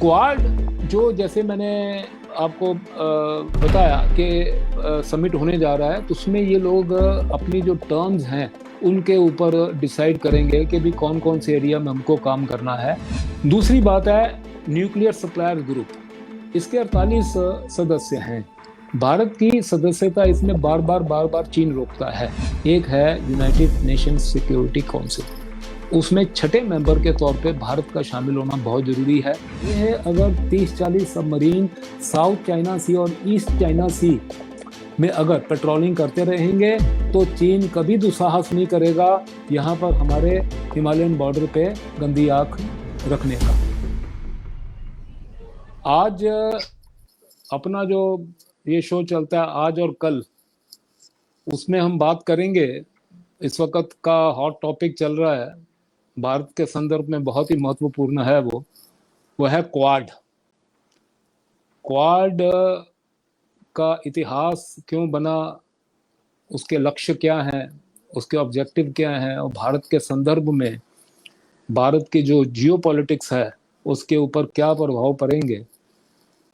Quad जो जैसे मैंने आपको बताया कि समिट होने जा रहा है, तो उसमें ये लोग अपनी जो टर्म्स हैं उनके ऊपर डिसाइड करेंगे कि भी कौन कौन से एरिया में हमको काम करना है। दूसरी बात है न्यूक्लियर सप्लायर ग्रुप। इसके 48 सदस्य हैं। भारत की सदस्यता इसमें बार बार चीन रोकता है। एक है यूनाइटेड नेशंस सिक्योरिटी काउंसिल, उसमें छठे मेंबर के तौर पे भारत का शामिल होना बहुत जरूरी है। ये है अगर 30-40 सबमरीन साउथ चाइना सी और ईस्ट चाइना सी में अगर पेट्रोलिंग करते रहेंगे तो चीन कभी दुस्साहस नहीं करेगा यहाँ पर हमारे हिमालयन बॉर्डर पे गंदी आंख रखने का। आज अपना जो ये शो चलता है आज और कल, उसमें हम बात करेंगे। इस वक्त का हॉट टॉपिक चल रहा है, भारत के संदर्भ में बहुत ही महत्वपूर्ण है। वो है क्वाड। क्वाड का इतिहास क्यों बना, उसके लक्ष्य क्या हैं, उसके ऑब्जेक्टिव क्या हैं, और भारत के संदर्भ में भारत की जो जियोपॉलिटिक्स है उसके ऊपर क्या प्रभाव पड़ेंगे,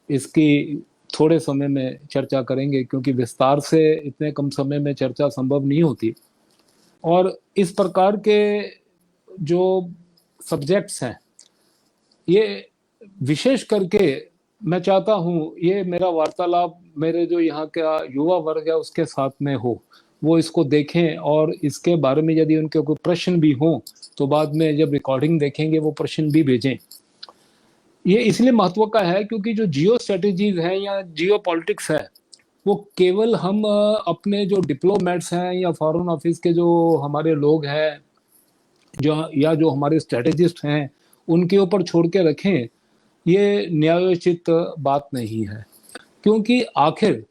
इसकी थोड़े समय में चर्चा करेंगे, क्योंकि विस्तार से इतने कम समय में चर्चा संभव नहीं होती। और इस प्रकार के जो सब्जेक्ट्स हैं, ये विशेष करके मैं चाहता हूँ ये मेरा वार्तालाप मेरे जो यहाँ का युवा वर्ग है उसके साथ में हो, वो इसको देखें और इसके बारे में यदि उनके कोई प्रश्न भी हों तो बाद में जब रिकॉर्डिंग देखेंगे वो प्रश्न भी भेजें। ये इसलिए महत्व का है क्योंकि जो जियो स्ट्रेटेजीज हैं या जियो पॉलिटिक्स है, वो केवल हम अपने जो डिप्लोमेट्स हैं या फॉरेन ऑफिस के जो हमारे लोग हैं जो हमारे स्ट्रेटेजिस्ट हैं उनके ऊपर छोड़ के रखें, ये न्यायोचित बात नहीं है। क्योंकि आखिर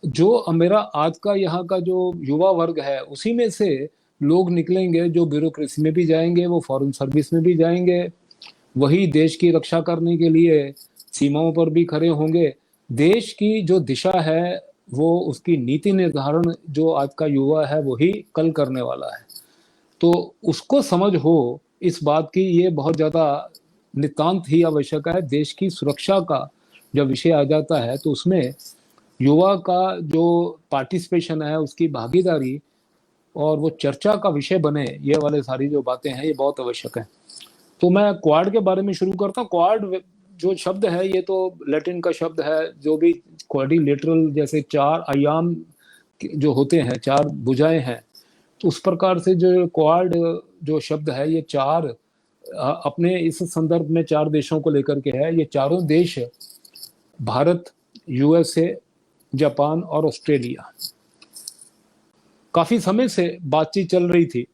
जो मेरा आज का यहाँ का जो युवा वर्ग है उसी में से लोग निकलेंगे जो ब्यूरोक्रेसी में भी जाएंगे, वो फॉरेन सर्विस में भी जाएंगे, वही देश की रक्षा करने के लिए सीमाओं पर भी खड़े होंगे। देश की जो दिशा है वो उसकी नीति निर्धारण जो आज का युवा है वही कल करने वाला है। तो उसको समझ हो इस बात की, ये बहुत ज्यादा नितांत ही आवश्यक है। देश की सुरक्षा का जब विषय आ जाता है तो उसमें युवा का जो पार्टिसिपेशन है, उसकी भागीदारी और वो चर्चा का विषय बने, ये वाले सारी जो बातें हैं ये बहुत आवश्यक है। तो मैं क्वाड के बारे में शुरू करता हूँ। क्वाड जो शब्द है ये तो लैटिन का शब्द है, जो भी क्वाड्रिलेटरल जैसे चार आयाम जो होते हैं, चार भुजाएं हैं, तो उस प्रकार से जो क्वाड जो शब्द है ये चार अपने इस संदर्भ में चार देशों को लेकर के है। ये चारों देश भारत, यूएसए, जापान और ऑस्ट्रेलिया। काफी समय से बातचीत चल रही थी,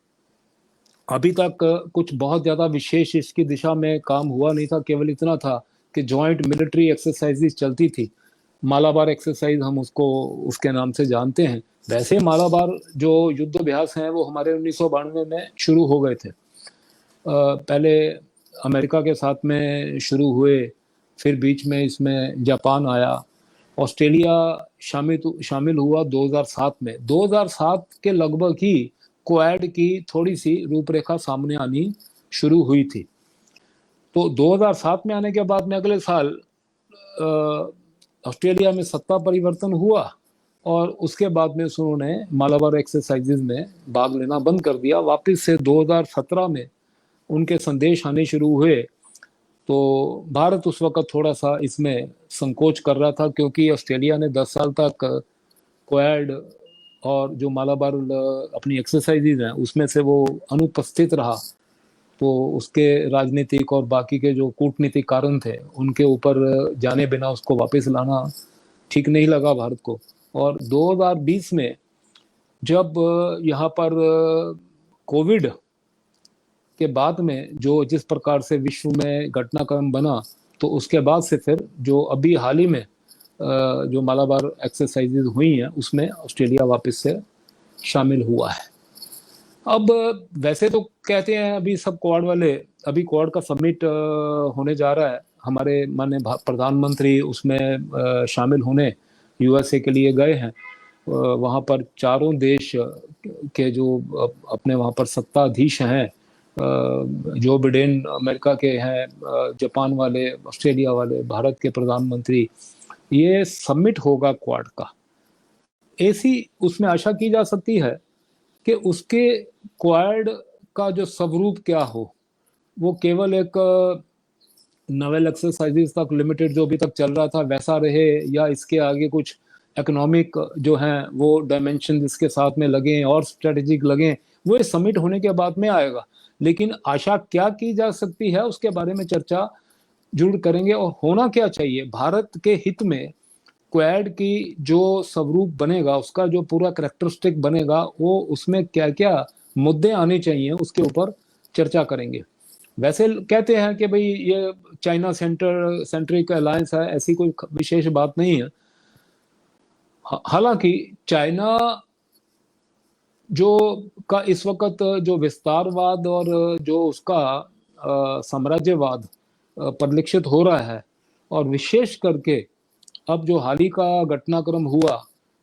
अभी तक कुछ बहुत ज्यादा विशेष इसकी दिशा में काम हुआ नहीं था। केवल इतना था कि जॉइंट मिलिट्री एक्सरसाइजेस चलती थी। मालाबार एक्सरसाइज हम उसको उसके नाम से जानते हैं। वैसे मालाबार जो युद्ध अभ्यास हैं वो हमारे 1992 में शुरू हो गए थे। पहले अमेरिका के साथ में शुरू हुए, फिर बीच में इसमें जापान आया, ऑस्ट्रेलिया शामिल हुआ 2007 में। 2007 के लगभग ही क्वाड की थोड़ी सी रूपरेखा सामने आनी शुरू हुई थी। तो 2007 में आने के बाद में अगले साल ऑस्ट्रेलिया में सत्ता परिवर्तन हुआ और उसके बाद में उन्होंने मालाबार एक्सरसाइजेज में भाग लेना बंद कर दिया। वापस से 2017 में उनके संदेश आने शुरू हुए। तो भारत उस वक्त थोड़ा सा इसमें संकोच कर रहा था, क्योंकि ऑस्ट्रेलिया ने 10 साल तक क्वाड और जो मालाबार अपनी एक्सरसाइजेज हैं उसमें से वो अनुपस्थित रहा। तो उसके राजनीतिक और बाकी के जो कूटनीतिक कारण थे उनके ऊपर जाने बिना उसको वापस लाना ठीक नहीं लगा भारत को। और 2020 में जब यहाँ पर कोविड के बाद में जो जिस प्रकार से विश्व में घटनाक्रम बना, तो उसके बाद से फिर जो अभी हाल ही में जो मालाबार एक्सरसाइजेज हुई हैं उसमें ऑस्ट्रेलिया वापस से शामिल हुआ है। अब वैसे तो कहते हैं अभी सब क्वाड वाले, अभी क्वाड का समिट होने जा रहा है, हमारे माननीय प्रधानमंत्री उसमें शामिल होने यूएसए के लिए गए हैं। वहाँ पर चारों देश के जो अपने वहाँ पर सत्ताधीश हैं जो बिडेन अमेरिका के हैं, जापान वाले, ऑस्ट्रेलिया वाले, भारत के प्रधानमंत्री, ये समिट होगा क्वाड का। ऐसी उसमें आशा की जा सकती है कि उसके क्वाड का जो स्वरूप क्या हो, वो केवल एक नवेल एक्सरसाइजेस तक लिमिटेड जो अभी तक चल रहा था वैसा रहे, या इसके आगे कुछ इकोनॉमिक जो है वो डायमेंशन इसके साथ में लगे और स्ट्रेटेजिक लगे, वो इस समिट होने के बाद में आएगा। लेकिन आशा क्या की जा सकती है उसके बारे में चर्चा जरूर करेंगे। और होना क्या चाहिए भारत के हित में, क्वाड की जो स्वरूप बनेगा, उसका जो पूरा करेक्टरिस्टिक बनेगा, वो उसमें क्या क्या मुद्दे आने चाहिए उसके ऊपर चर्चा करेंगे। वैसे कहते हैं कि भाई ये चाइना सेंट्रिक अलायंस है, ऐसी कोई विशेष बात नहीं है। हालांकि चाइना जो का इस वक्त जो विस्तारवाद और जो उसका साम्राज्यवाद परिलक्षित हो रहा है, और विशेष करके अब जो हाल ही का घटनाक्रम हुआ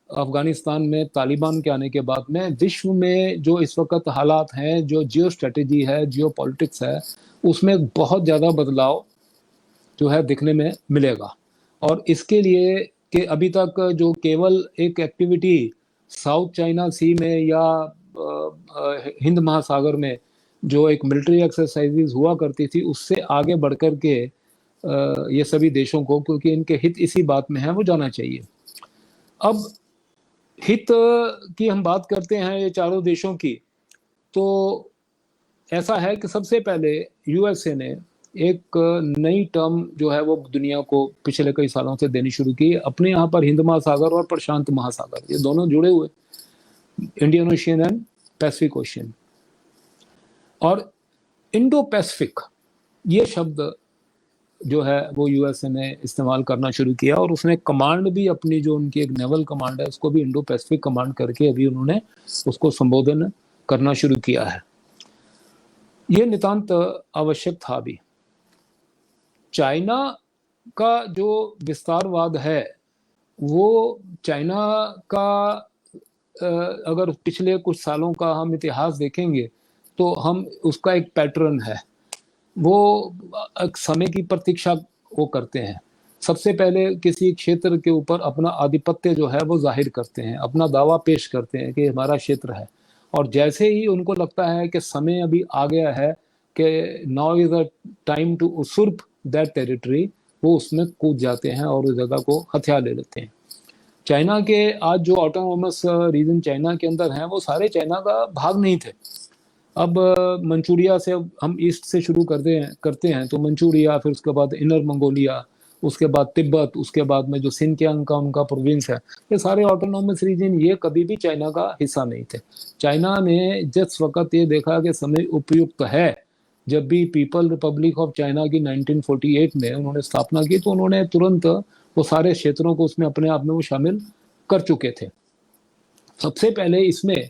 अफगानिस्तान में तालिबान के आने के बाद में, विश्व में जो इस वक्त हालात हैं, जो जियो स्ट्रेटेजी है, जियो पॉलिटिक्स है, उसमें बहुत ज़्यादा बदलाव जो है दिखने में मिलेगा। और इसके लिए कि अभी तक जो केवल एक एक्टिविटी साउथ चाइना सी में या हिंद महासागर में जो एक मिलिट्री एक्सरसाइजेज हुआ करती थी, उससे आगे बढ़कर के ये सभी देशों को, क्योंकि इनके हित इसी बात में है, वो जाना चाहिए। अब हित की हम बात करते हैं ये चारों देशों की, तो ऐसा है कि सबसे पहले यूएसए ने एक नई टर्म जो है वो दुनिया को पिछले कई सालों से देनी शुरू की। अपने यहाँ पर हिंद महासागर और प्रशांत महासागर, ये दोनों जुड़े हुए, Indian ocean and Pacific ocean. और इंडो पैसिफिक ये शब्द जो है वो यूएसए ने इस्तेमाल करना शुरू किया, और उसने कमांड भी अपनी, जो उनकी एक नेवल कमांड है, उसको भी इंडो पैसिफिक कमांड करके अभी उन्होंने उसको संबोधन करना शुरू किया है। ये नितांत आवश्यक था भी। चाइना का जो विस्तारवाद है, वो चाइना का अगर पिछले कुछ सालों का हम इतिहास देखेंगे तो हम उसका एक पैटर्न है, वो समय की प्रतीक्षा वो करते हैं। सबसे पहले किसी क्षेत्र के ऊपर अपना आधिपत्य जो है वो जाहिर करते हैं, अपना दावा पेश करते हैं कि हमारा क्षेत्र है, और जैसे ही उनको लगता है कि समय अभी आ गया है कि now is a time to usurp that territory, वो उसमें कूद जाते हैं और उस जगह को हथिया ले लेते हैं। चाइना के आज जो ऑटोनोमस रीजन चाइना के अंदर हैं, वो सारे चाइना का भाग नहीं थे। अब मंचूरिया से हम ईस्ट से शुरू करते हैं तो मंचूरिया, फिर उसके बाद इनर मंगोलिया, उसके बाद तिब्बत, उसके बाद में जो सिनकियांग का उनका प्रोविंस है, ये सारे ऑटोनोमस रीजन ये कभी भी चाइना का हिस्सा नहीं थे। चाइना ने जिस वक्त ये देखा कि समय उपयुक्त है, जब भी पीपल रिपब्लिक ऑफ चाइना की 1948 में उन्होंने स्थापना की, तो उन्होंने तुरंत वो सारे क्षेत्रों को उसमें अपने आप में वो शामिल कर चुके थे। सबसे पहले इसमें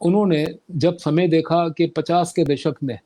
उन्होंने जब समय देखा कि 50 के दशक में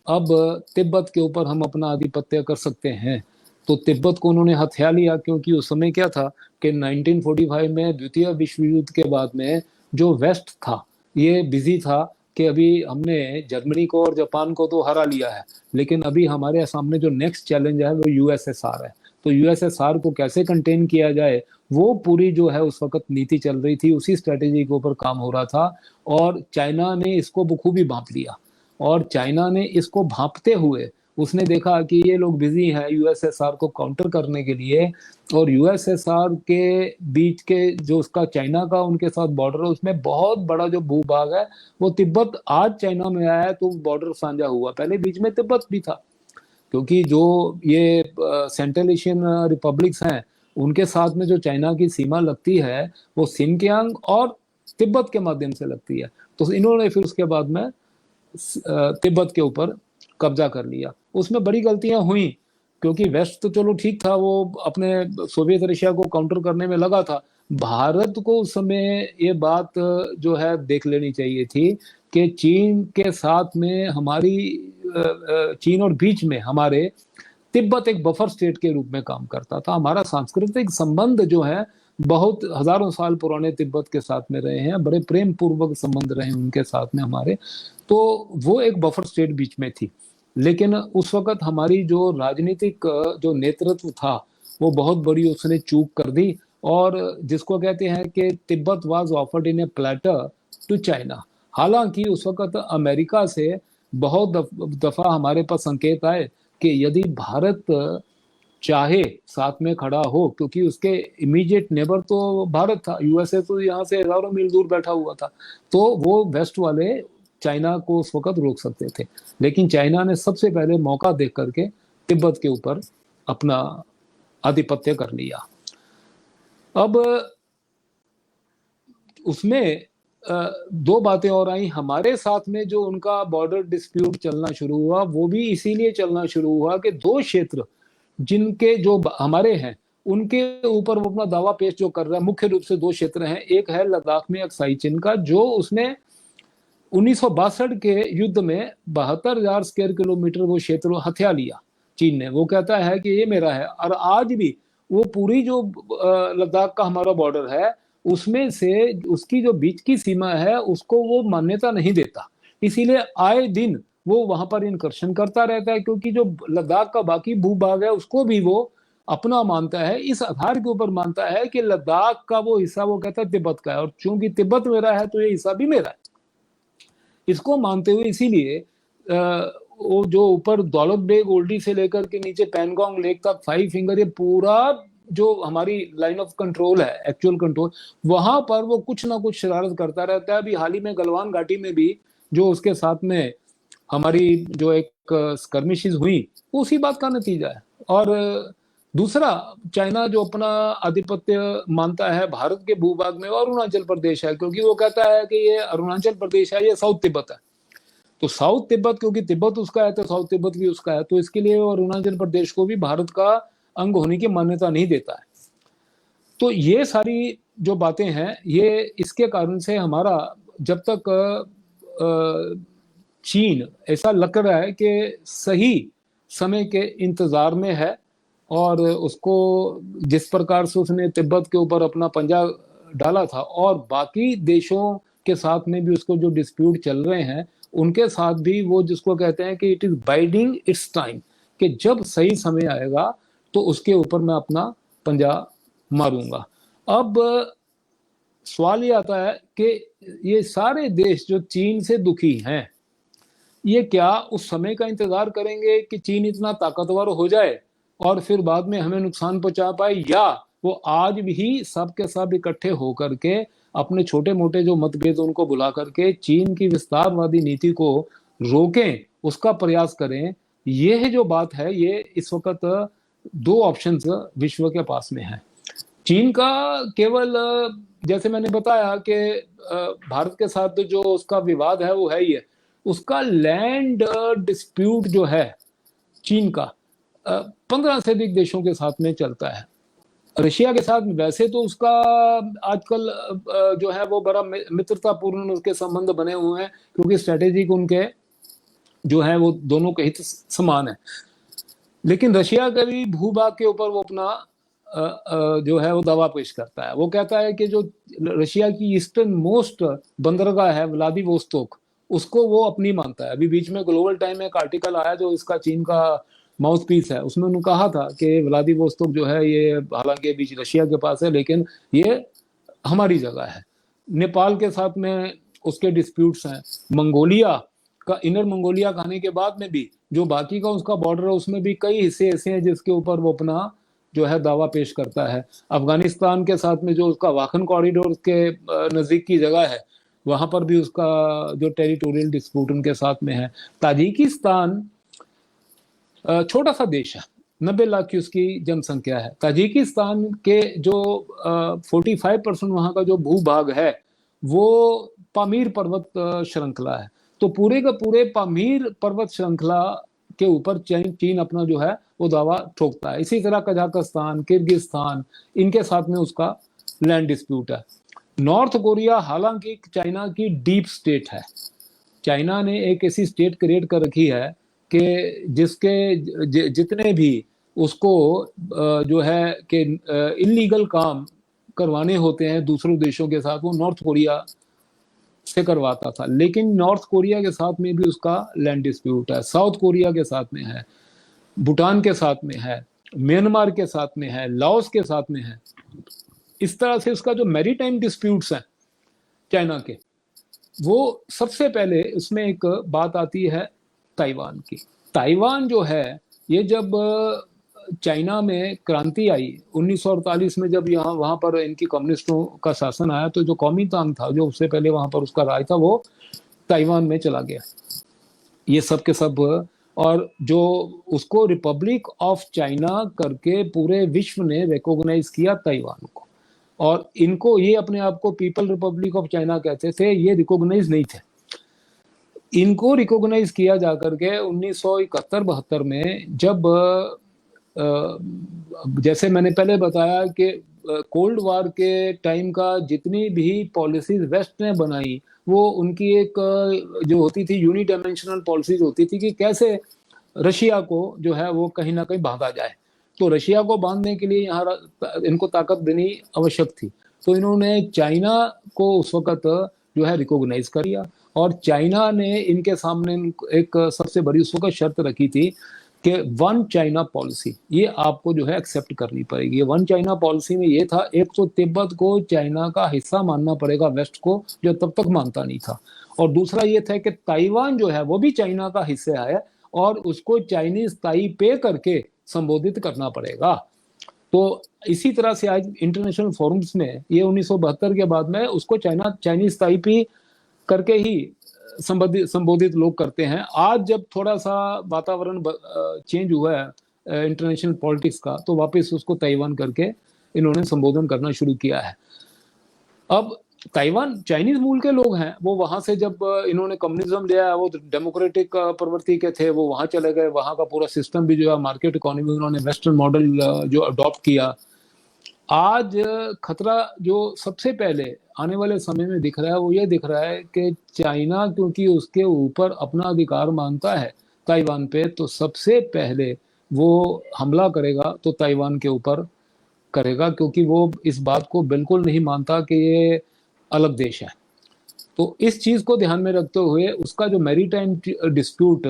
अब तिब्बत के ऊपर हम अपना आधिपत्य कर सकते हैं, तो तिब्बत को उन्होंने हथिया लिया। क्योंकि उस समय क्या था कि 1945 में द्वितीय विश्व युद्ध के बाद में जो वेस्ट था ये बिजी था कि अभी हमने जर्मनी को और जापान को तो हरा लिया है, लेकिन अभी हमारे सामने जो नेक्स्ट चैलेंज है वो यूएसएसआर है। तो यूएसएसआर को कैसे कंटेन किया जाए, वो पूरी जो है उस वक्त नीति चल रही थी, उसी स्ट्रेटेजी के ऊपर काम हो रहा था। और चाइना ने इसको बखूबी भांप लिया, और चाइना ने इसको भांपते हुए उसने देखा कि ये लोग बिजी हैं यूएसएसआर को काउंटर करने के लिए, और यूएसएसआर के बीच के जो उसका चाइना का उनके साथ बॉर्डर है, उसमें बहुत बड़ा जो भूभाग है वो तिब्बत आज चाइना में आया है, तो बॉर्डर साझा हुआ। पहले बीच में तिब्बत भी था, क्योंकि जो ये सेंट्रल एशियन रिपब्लिक्स हैं उनके साथ में जो चाइना की सीमा लगती है वो सिनकियांग और तिब्बत के माध्यम से लगती है। तो इन्होंने फिर उसके बाद में तिब्बत के ऊपर कब्जा कर लिया। उसमें बड़ी गलतियां हुई, क्योंकि वेस्ट तो चलो ठीक था, वो अपने सोवियत रशिया को काउंटर करने में लगा था। भारत को उस समय ये बात जो है देख लेनी चाहिए थी कि चीन के साथ में हमारी चीन और बीच में हमारे तिब्बत एक बफर स्टेट के रूप में काम करता था। हमारा सांस्कृतिक संबंध जो है बहुत हजारों साल पुराने तिब्बत के साथ में रहे हैं, बड़े प्रेम पूर्वक संबंध रहे हैं उनके साथ में हमारे। तो वो एक बफर स्टेट बीच में थी। लेकिन उस वक्त हमारी जो राजनीतिक जो नेतृत्व था वो बहुत बड़ी उसने चूक कर दी, और जिसको कहते हैं कि Tibet was offered in a platter to China. हालांकि उस वक्त अमेरिका से बहुत दफा हमारे पास संकेत आए कि यदि भारत चाहे साथ में खड़ा हो, क्योंकि उसके इमीडिएट नेबर तो भारत था, यूएसए तो यहाँ से हजारों मील दूर बैठा हुआ था, तो वो वेस्ट वाले चाइना को उस वक्त रोक सकते थे। लेकिन चाइना ने सबसे पहले मौका देख करके तिब्बत के ऊपर अपना आधिपत्य कर लिया। अब उसमें दो बातें और आई हमारे साथ में। जो उनका बॉर्डर डिस्प्यूट चलना शुरू हुआ वो भी इसीलिए चलना शुरू हुआ कि दो क्षेत्र जिनके जो हमारे हैं उनके ऊपर वो अपना दावा पेश जो कर रहा है, मुख्य रूप से दो क्षेत्र हैं। एक है लद्दाख में अक्साई चिन का, जो उसने 1962 के युद्ध में 72,000 स्क्वायर किलोमीटर वो क्षेत्र हथिया लिया चीन ने। वो कहता है कि ये मेरा है, और आज भी वो पूरी जो लद्दाख का हमारा बॉर्डर है उसमें से उसकी जो बीच की सीमा है उसको वो मान्यता नहीं देता। इसीलिए आए दिन वो वहां पर इनकर्शन करता रहता है, क्योंकि जो लद्दाख का बाकी भूभाग है उसको भी वो अपना मानता है। इस आधार के ऊपर मानता है कि लद्दाख का वो हिस्सा वो कहता है तिब्बत का है, और चूंकि तिब्बत मेरा है तो ये हिस्सा भी मेरा है। इसको मानते हुए इसीलिए वो जो ऊपर दौलत बेग ओल्डी से लेकर के नीचे पैनगोंग लेक तक 5 फिंगर, ये पूरा जो हमारी लाइन ऑफ कंट्रोल है, एक्चुअल कंट्रोल, वहां पर वो कुछ ना कुछ शरारत करता रहता है। अभी हाल ही में गलवान घाटी में भी जो उसके साथ में हमारी जो एक स्कर्मिशेस हुई उसी बात का नतीजा है। और दूसरा, चाइना जो अपना आधिपत्य मानता है भारत के भूभाग में, और अरुणाचल प्रदेश है, क्योंकि वो कहता है कि ये अरुणाचल प्रदेश है, ये साउथ तिब्बत है। तो साउथ तिब्बत, क्योंकि तिब्बत उसका है तो साउथ तिब्बत भी उसका है, तो इसके लिए वो अरुणाचल प्रदेश को भी भारत का अंग होने की मान्यता नहीं देता है। तो ये सारी जो बातें हैं ये इसके कारण से हमारा जब तक चीन ऐसा लग रहा है कि सही समय के इंतजार में है, और उसको जिस प्रकार से उसने तिब्बत के ऊपर अपना पंजा डाला था, और बाकी देशों के साथ में भी उसको जो डिस्प्यूट चल रहे हैं उनके साथ भी वो जिसको कहते हैं कि it is biding it's time, कि जब सही समय आएगा तो उसके ऊपर मैं अपना पंजा मारूंगा। अब सवाल ये आता है कि ये सारे देश जो चीन से दुखी हैं, ये क्या उस समय का इंतजार करेंगे कि चीन इतना ताकतवर हो जाए और फिर बाद में हमें नुकसान पहुंचा पाए, या वो आज भी सब के सब इकट्ठे होकर के अपने छोटे मोटे जो मतभेद उनको बुला करके चीन की विस्तारवादी नीति को रोकें, उसका प्रयास करें? यह जो बात है ये इस वक्त दो ऑप्शंस विश्व के पास में है। चीन का केवल जैसे मैंने बताया कि भारत के साथ जो उसका विवाद है वो है ही है, उसका लैंड डिस्प्यूट जो है चीन का 15 से अधिक देशों के साथ में चलता है। रशिया के साथ वैसे तो उसका आजकल जो है वो बड़ा मित्रतापूर्ण उसके संबंध बने हुए हैं, क्योंकि स्ट्रेटेजिक उनके जो है वो दोनों के हित समान है। लेकिन रशिया के भी भूभाग के ऊपर वो अपना जो है वो दावा पेश करता है। वो कहता है कि जो रशिया की ईस्टर्न मोस्ट बंदरगाह है व्लादिवोस्तोक, उसको वो अपनी मानता है। अभी बीच में ग्लोबल टाइम में एक आर्टिकल आया जो इसका चीन का माउथ पीस है, उसमें उन्होंने कहा था कि व्लादिवोस्तोक जो है ये हालांकि बीच रशिया के पास है लेकिन ये हमारी जगह है। नेपाल के साथ में उसके डिस्प्यूट्स हैं। मंगोलिया का, इनर मंगोलिया कहने के बाद में भी जो बाकी का उसका बॉर्डर है उसमें भी कई हिस्से ऐसे हैं जिसके ऊपर वो अपना जो है दावा पेश करता है। अफगानिस्तान के साथ में जो उसका वाखन कॉरिडोर के नजदीक की जगह है वहां पर भी उसका जो टेरिटोरियल डिस्प्यूट उनके साथ में है। ताजिकिस्तान छोटा सा देश है, 90 लाख की उसकी जनसंख्या है। ताजिकिस्तान के जो 45% वहां का जो भूभाग है वो पामीर पर्वत श्रृंखला है। तो पूरे का पूरे पामीर पर्वत श्रृंखला के ऊपर चीन अपना जो है वो दावा ठोकता है। इसी तरह कजाकिस्तान, किर्गिस्तान, इनके साथ में उसका लैंड डिस्प्यूट है। नॉर्थ कोरिया हालांकि चाइना की डीप स्टेट है। चाइना ने एक ऐसी स्टेट क्रिएट कर रखी है कि जिसके जितने भी उसको जो है कि इलीगल काम करवाने होते हैं दूसरों देशों के साथ, वो नॉर्थ कोरिया से करवाता था। लेकिन नॉर्थ कोरिया के साथ में भी उसका लैंड डिस्प्यूट है, साउथ कोरिया के साथ में है, भूटान के साथ में है, म्यांमार के साथ में है, लाओस के साथ में है। इस तरह से उसका जो मैरीटाइम डिस्प्यूट्स हैं चाइना के, वो सबसे पहले उसमें एक बात आती है ताइवान की। ताइवान जो है, ये जब चाइना में क्रांति आई 1948 में, जब यहाँ वहां पर इनकी कम्युनिस्टों का शासन आया, तो जो कॉमिंतांग था जो उससे पहले वहां पर उसका राज था, वो ताइवान में चला गया। ये सब के सब, और जो उसको रिपब्लिक ऑफ चाइना करके पूरे विश्व ने रिकॉग्नाइज किया ताइवान को, और इनको ये अपने आप को पीपल रिपब्लिक ऑफ चाइना कहते थे, ये रिकॉग्नाइज नहीं थे। इनको रिकॉग्नाइज किया जाकर के 1971-72 में, जब जैसे मैंने पहले बताया कि कोल्ड वार के टाइम का जितनी भी पॉलिसीज वेस्ट ने बनाई, वो उनकी एक जो होती थी यूनिडायमेंशनल पॉलिसीज होती थी कि कैसे रशिया को जो है वो कहीं ना कहीं बांधा जाए। तो रशिया को बांधने के लिए यहाँ इनको ताकत देनी आवश्यक थी, तो इन्होंने चाइना को उस वक्त जो है रिकॉग्नाइज कर लिया। और चाइना ने इनके सामने एक सबसे बड़ी उस वक्त शर्त रखी थी कि वन चाइना पॉलिसी ये आपको जो है एक्सेप्ट करनी पड़ेगी। वन चाइना पॉलिसी में ये था, एक तो तिब्बत को चाइना का हिस्सा मानना पड़ेगा वेस्ट को, जो तब तक मानता नहीं था, और दूसरा ये था कि ताइवान जो है वो भी चाइना का हिस्सा है और उसको चाइनीज ताइपे करके संबोधित करना पड़ेगा। तो इसी तरह से आज इंटरनेशनल फोरम्स में ये 1972 के बाद में उसको चाइनीज ताइपे करके ही संबोधित लोग करते हैं। आज जब थोड़ा सा वातावरण चेंज हुआ है इंटरनेशनल पॉलिटिक्स का, तो वापस उसको ताइवान करके इन्होंने संबोधन करना शुरू किया है। अब ताइवान चाइनीज मूल के लोग हैं, वो वहां से जब इन्होंने कम्युनिज्म लिया, वो डेमोक्रेटिक प्रवृत्ति के थे, वो वहां चले गए। वहां का पूरा सिस्टम भी जो है मार्केट इकोनॉमी, उन्होंने वेस्टर्न मॉडल जो अडॉप्ट किया। आज खतरा जो सबसे पहले आने वाले समय में दिख रहा है, वो ये दिख रहा है कि चाइना क्योंकि उसके ऊपर अपना अधिकार मानता है ताइवान पे, तो सबसे पहले वो हमला करेगा तो ताइवान के ऊपर करेगा, क्योंकि वो इस बात को बिल्कुल नहीं मानता कि ये अलग देश है। तो इस चीज को ध्यान में रखते हुए उसका जो मैरीटाइम डिस्प्यूट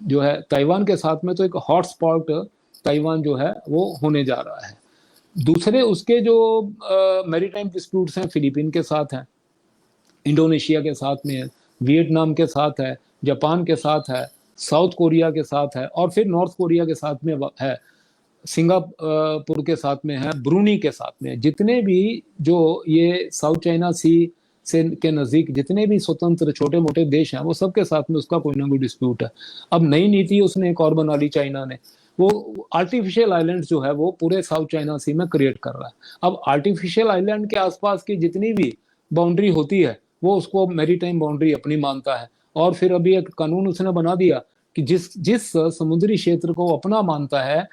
जो है ताइवान के साथ में, तो एक हॉटस्पॉट ताइवान जो है वो होने जा रहा है। दूसरे उसके जो मैरीटाइम डिस्प्यूट्स हैं, फिलीपीन के साथ हैं, इंडोनेशिया के साथ में है, वियतनाम के साथ है, जापान के साथ है, साउथ कोरिया के साथ है, और फिर नॉर्थ कोरिया के साथ में है, सिंगापुर के साथ में है, ब्रूनी के साथ में। जितने भी जो ये साउथ चाइना सी से के नज़दीक जितने भी स्वतंत्र छोटे मोटे देश हैं, वो सबके साथ में उसका कोई ना कोई डिस्प्यूट है। अब नई नीति उसने एक और बना ली चाइना ने, वो आर्टिफिशियल आइलैंड जो है वो पूरे साउथ चाइना सी में क्रिएट कर रहा है। अब आर्टिफिशियल आइलैंड के आसपास की जितनी भी बाउंड्री होती है, वो उसको मैरीटाइम बाउंड्री अपनी मानता है। और फिर अभी एक कानून उसने बना दिया कि जिस समुद्री क्षेत्र को अपना मानता है,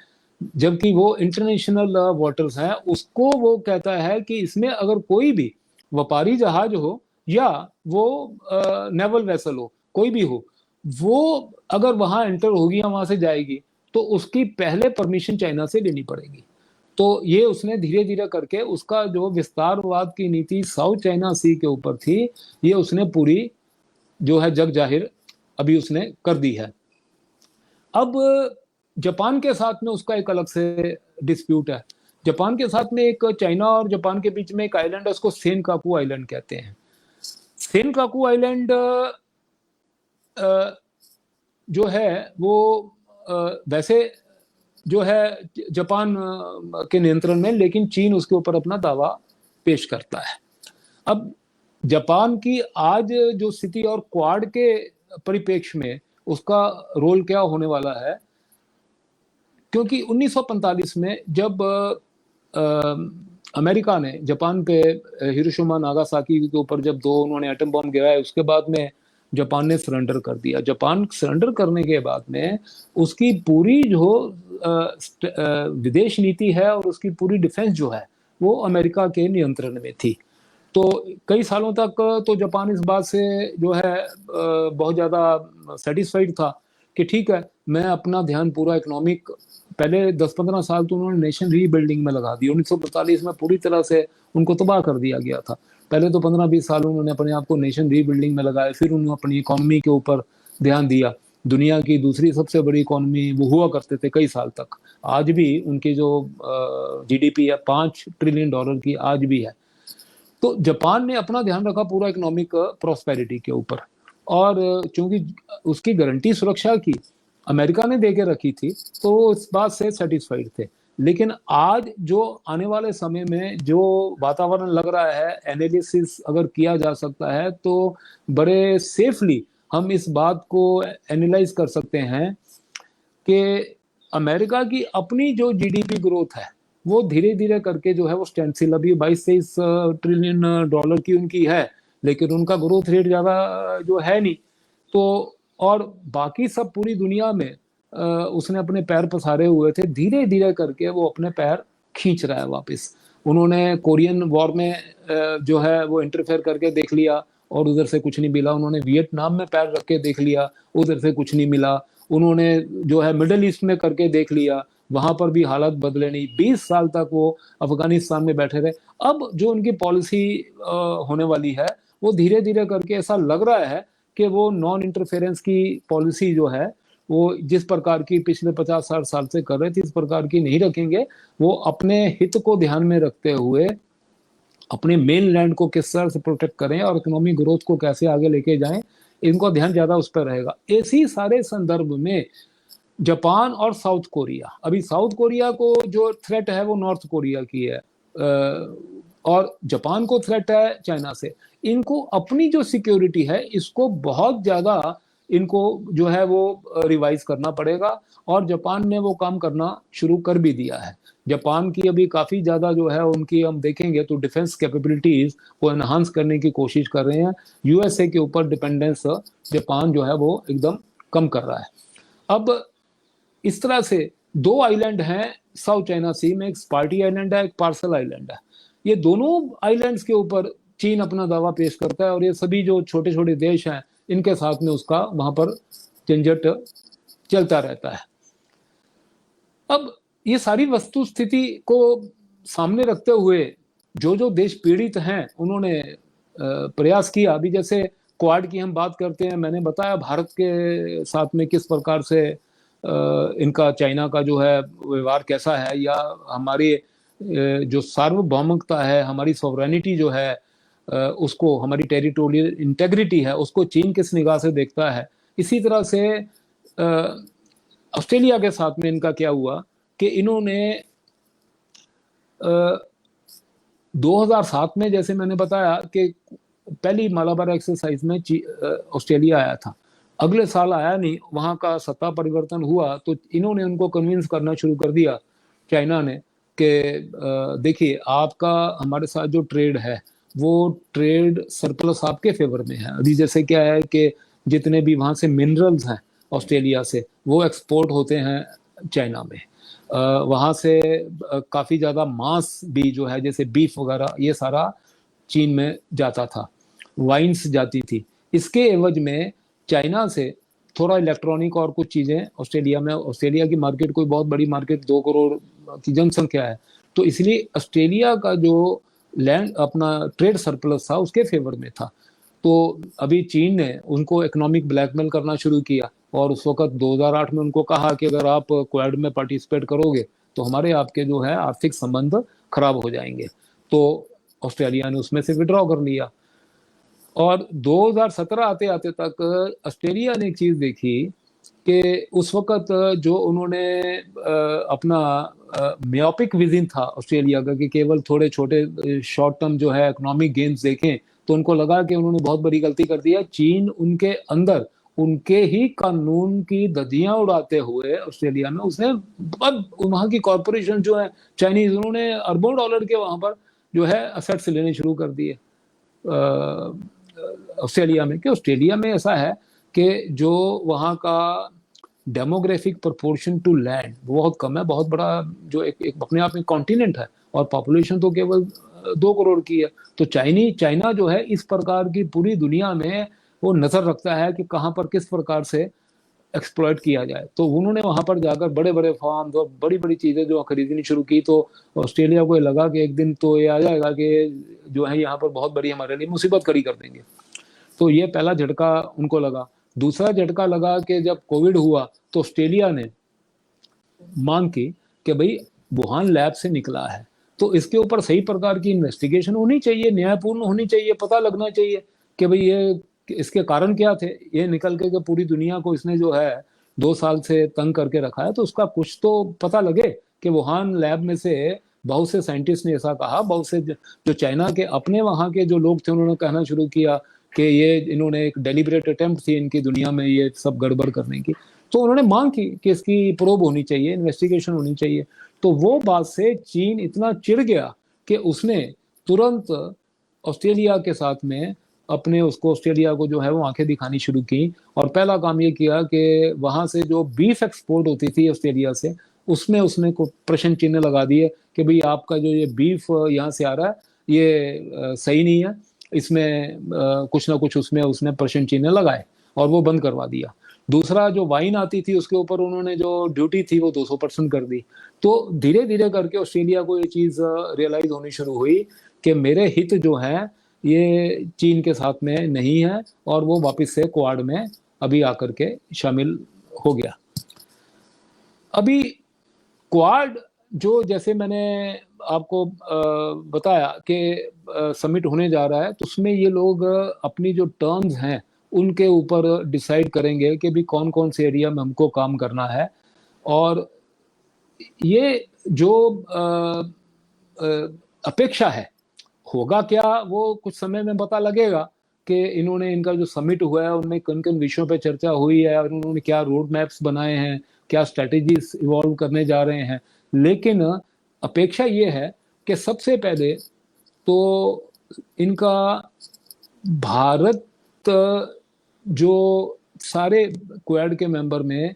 जबकि वो इंटरनेशनल वाटर्स हैं, उसको वो कहता है कि इसमें अगर कोई भी व्यापारी जहाज हो या वो नेवल वेसल हो, कोई भी हो, वो अगर वहां एंटर होगी या वहां से जाएगी, तो उसकी पहले परमिशन चाइना से लेनी पड़ेगी। तो ये उसने धीरे धीरे करके उसका जो विस्तारवाद की नीति साउथ चाइना सी के ऊपर थी, ये उसने पूरी जो है जग जाहिर अभी उसने कर दी है। अब जापान के साथ में उसका एक अलग से डिस्प्यूट है। जापान के साथ में एक चाइना और जापान के बीच में एक आइलैंड है, उसको सेनकाकू आइलैंड कहते हैं। सेनकाकू आइलैंड जो है वो वैसे जो है जापान के नियंत्रण में, लेकिन चीन उसके ऊपर अपना दावा पेश करता है। अब जापान की आज जो स्थिति और क्वाड के परिप्रेक्ष्य में उसका रोल क्या होने वाला है, क्योंकि 1945 में जब अमेरिका ने जापान पे हिरोशिमा नागासाकी के ऊपर जब दो उन्होंने एटम बॉम्ब गिराए, उसके बाद में जापान ने सरेंडर कर दिया। जापान सरेंडर करने के बाद में उसकी पूरी जो विदेश नीति है और उसकी पूरी डिफेंस जो है वो अमेरिका के नियंत्रण में थी। तो कई सालों तक तो जापान इस बात से जो है बहुत ज़्यादा सेटिस्फाइड था कि ठीक है, मैं अपना ध्यान पूरा इकोनॉमिक पहले 10-15 साल तो उन्होंने नेशन रीबिल्डिंग में लगा दी। 1945 में पूरी तरह से उनको तबाह कर दिया गया था। पहले तो 15-20 साल उन्होंने अपने आप को नेशन रीबिल्डिंग में लगाया, फिर उन्होंने अपनी इकोनॉमी के ऊपर ध्यान दिया। दुनिया की दूसरी सबसे बड़ी इकोनॉमी वो हुआ करते थे कई साल तक। आज भी उनकी जो जीडीपी है $5 ट्रिलियन की आज भी है। तो जापान ने अपना ध्यान रखा पूरा इकोनॉमिक प्रॉस्पेरिटी के ऊपर, और चूंकि उसकी गारंटी सुरक्षा की अमेरिका ने देके रखी थी तो वो इस बात से सेटिस्फाइड थे। लेकिन आज जो आने वाले समय में जो वातावरण लग रहा है, एनालिसिस अगर किया जा सकता है तो बड़े सेफली हम इस बात को एनालाइज कर सकते हैं कि अमेरिका की अपनी जो जीडीपी ग्रोथ है वो धीरे धीरे करके जो है वो स्टैंडस्टिल अभी 22-23 ट्रिलियन डॉलर की उनकी है, लेकिन उनका ग्रोथ रेट ज्यादा जो है नहीं। तो और बाकी सब पूरी दुनिया में उसने अपने पैर पसारे हुए थे, धीरे धीरे करके वो अपने पैर खींच रहा है वापस। उन्होंने कोरियन वॉर में जो है वो इंटरफेयर करके देख लिया और उधर से कुछ नहीं मिला। उन्होंने वियतनाम में पैर रख के देख लिया, उधर से कुछ नहीं मिला। उन्होंने जो है मिडिल ईस्ट में करके देख लिया, वहां पर भी हालात बदले नहीं। 20 साल तक वो अफगानिस्तान में बैठे रहे। अब जो उनकी पॉलिसी होने वाली है वो धीरे धीरे करके ऐसा लग रहा है कि वो नॉन इंटरफेरेंस की पॉलिसी जो है वो जिस प्रकार की पिछले 50-60 साल से कर रहे थे इस प्रकार की नहीं रखेंगे। वो अपने हित को ध्यान में रखते हुए अपने मेन लैंड को किस तरह से प्रोटेक्ट करें और इकोनॉमिक ग्रोथ को कैसे आगे लेके जाएं, इनको ध्यान ज्यादा उस पर रहेगा। इसी सारे संदर्भ में जापान और साउथ कोरिया, अभी साउथ कोरिया को जो थ्रेट है वो नॉर्थ कोरिया की है, और जापान को थ्रेट है चाइना से। इनको अपनी जो सिक्योरिटी है इसको बहुत ज्यादा इनको जो है वो रिवाइज करना पड़ेगा, और जापान ने वो काम करना शुरू कर भी दिया है। जापान की अभी काफी ज्यादा जो है उनकी हम देखेंगे तो डिफेंस कैपेबिलिटीज को एनहांस करने की कोशिश कर रहे हैं। यूएसए के ऊपर डिपेंडेंस जापान जो है वो एकदम कम कर रहा है। अब इस तरह से दो आइलैंड हैं साउथ चाइना सी में, एक स्पार्टी आइलैंड है, एक पार्सल आइलैंड है। ये दोनों आइलैंड्स के ऊपर चीन अपना दावा पेश करता है, और ये सभी जो छोटे छोटे देश हैं इनके साथ में उसका वहां पर झंझट चलता रहता है। अब ये सारी वस्तु स्थिति को सामने रखते हुए जो जो देश पीड़ित हैं उन्होंने प्रयास किया। अभी जैसे क्वाड की हम बात करते हैं, मैंने बताया भारत के साथ में किस प्रकार से इनका चाइना का जो है व्यवहार कैसा है, या हमारी जो सार्वभौमिकता है, हमारी सॉवरेनिटी जो है, उसको, हमारी टेरिटोरियल इंटेग्रिटी है, उसको चीन किस निगाह से देखता है। इसी तरह से ऑस्ट्रेलिया के साथ में इनका क्या हुआ कि इन्होंने 2007 में, जैसे मैंने बताया कि पहली मालाबार एक्सरसाइज में ऑस्ट्रेलिया आया था, अगले साल आया नहीं, वहां का सत्ता परिवर्तन हुआ तो इन्होंने उनको कन्विंस करना शुरू कर दिया चाइना ने कि देखिए आपका हमारे साथ जो ट्रेड है वो ट्रेड सरप्लस आपके फेवर में है। अभी जैसे क्या है कि जितने भी वहां से मिनरल्स हैं ऑस्ट्रेलिया से वो एक्सपोर्ट होते हैं चाइना में। वहां से काफी ज्यादा मांस भी जो है जैसे बीफ वगैरह ये सारा चीन में जाता था, वाइन्स जाती थी। इसके एवज में चाइना से थोड़ा इलेक्ट्रॉनिक और कुछ चीजें ऑस्ट्रेलिया में, ऑस्ट्रेलिया की मार्केट कोई बहुत बड़ी मार्केट 2 करोड़ की जनसंख्या है, तो इसलिए ऑस्ट्रेलिया का जो लैंड अपना ट्रेड सरप्लस था उसके फेवर में था। तो अभी चीन ने उनको इकोनॉमिक ब्लैकमेल करना शुरू किया, और उस वक्त 2008 में उनको कहा कि अगर आप क्वाड में पार्टिसिपेट करोगे तो हमारे आपके जो है आर्थिक संबंध खराब हो जाएंगे। तो ऑस्ट्रेलिया ने उसमें से विड्रॉ कर लिया। और 2017 आते आते तक ऑस्ट्रेलिया ने एक चीज देखी कि उस वक्त जो उन्होंने अपना मियोपिक विजन था ऑस्ट्रेलिया का कि केवल थोड़े छोटे शॉर्ट टर्म जो है इकोनॉमिक गेन्स देखें, तो उनको लगा कि उन्होंने बहुत बड़ी गलती कर दी है। चीन उनके अंदर उनके ही कानून की धज्जियां उड़ाते हुए ऑस्ट्रेलिया में उसने वहां की कॉरपोरेशन जो है चाइनीज, उन्होंने अरबों डॉलर के वहां पर जो है असेट्स लेने शुरू कर दिए ऑस्ट्रेलिया में। कि ऑस्ट्रेलिया में ऐसा है कि जो वहाँ का डेमोग्राफिक प्रोपोर्शन टू लैंड बहुत कम है, बहुत बड़ा जो एक अपने आप में कॉन्टिनेंट है, और पॉपुलेशन तो केवल 2 करोड़ की है। तो चाइना जो है इस प्रकार की पूरी दुनिया में वो नजर रखता है कि कहाँ पर किस प्रकार से एक्सप्लॉइट किया जाए। तो उन्होंने वहां पर जाकर बड़े बड़े फार्म और बड़ी बड़ी चीजें जो खरीदनी शुरू की। तो ऑस्ट्रेलिया को ये लगा कि एक दिन तो ये आ जाएगा कि जो है यहाँ पर बहुत बड़ी हमारे लिए मुसीबत खड़ी कर देंगे। तो ये पहला झटका उनको लगा। दूसरा झटका लगा कि जब कोविड हुआ तो ऑस्ट्रेलिया ने मांग की कि भाई वुहान लैब से निकला है तो इसके ऊपर सही प्रकार की इन्वेस्टिगेशन होनी चाहिए, न्यायपूर्ण होनी चाहिए, पता लगना चाहिए कि भाई ये इसके कारण क्या थे। ये निकल के पूरी दुनिया को इसने जो है 2 साल से तंग करके रखा है, तो उसका कुछ तो पता लगे कि वुहान लैब में से बहुत से साइंटिस्ट ने ऐसा कहा, बहुत से जो चाइना के अपने वहां के जो लोग थे उन्होंने कहना शुरू किया कि ये इन्होंने एक डेलिबरेट अटेम्प्ट थी इनकी दुनिया में ये सब गड़बड़ करने की। तो उन्होंने मांग की कि इसकी प्रोब होनी चाहिए, इन्वेस्टिगेशन होनी चाहिए। तो वो बात से चीन इतना चिढ़ गया कि उसने तुरंत ऑस्ट्रेलिया के साथ में अपने उसको ऑस्ट्रेलिया को जो है वो आंखें दिखानी शुरू की। और पहला काम ये किया कि वहां से जो बीफ एक्सपोर्ट होती थी ऑस्ट्रेलिया से उसमें उसने को प्रश्न चिन्ह लगा दिए कि भाई आपका जो ये बीफ यहाँ से आ रहा है ये सही नहीं है, इसमें कुछ ना कुछ उसमें उसने प्रश्न चिन्ह लगाए और वो बंद करवा दिया। दूसरा जो वाइन आती थी उसके ऊपर उन्होंने जो ड्यूटी थी वो 200% कर दी। तो धीरे धीरे करके ऑस्ट्रेलिया को ये चीज रियलाइज होनी शुरू हुई कि मेरे हित जो है ये चीन के साथ में नहीं है, और वो वापस से क्वाड में अभी आकर के शामिल हो गया। अभी क्वाड जो जैसे मैंने आपको बताया कि समिट होने जा रहा है, तो उसमें ये लोग अपनी जो टर्म्स हैं उनके ऊपर डिसाइड करेंगे कि भी कौन कौन से एरिया में हमको काम करना है। और ये जो अपेक्षा है होगा क्या वो कुछ समय में पता लगेगा कि इन्होंने इनका जो समिट हुआ है उनमें किन किन विषयों पे चर्चा हुई है और उन्होंने क्या रोड मैप्स बनाए हैं, क्या स्ट्रेटेजीज इवॉल्व करने जा रहे हैं। लेकिन अपेक्षा ये है कि सबसे पहले तो इनका भारत जो सारे क्वाड के मेंबर में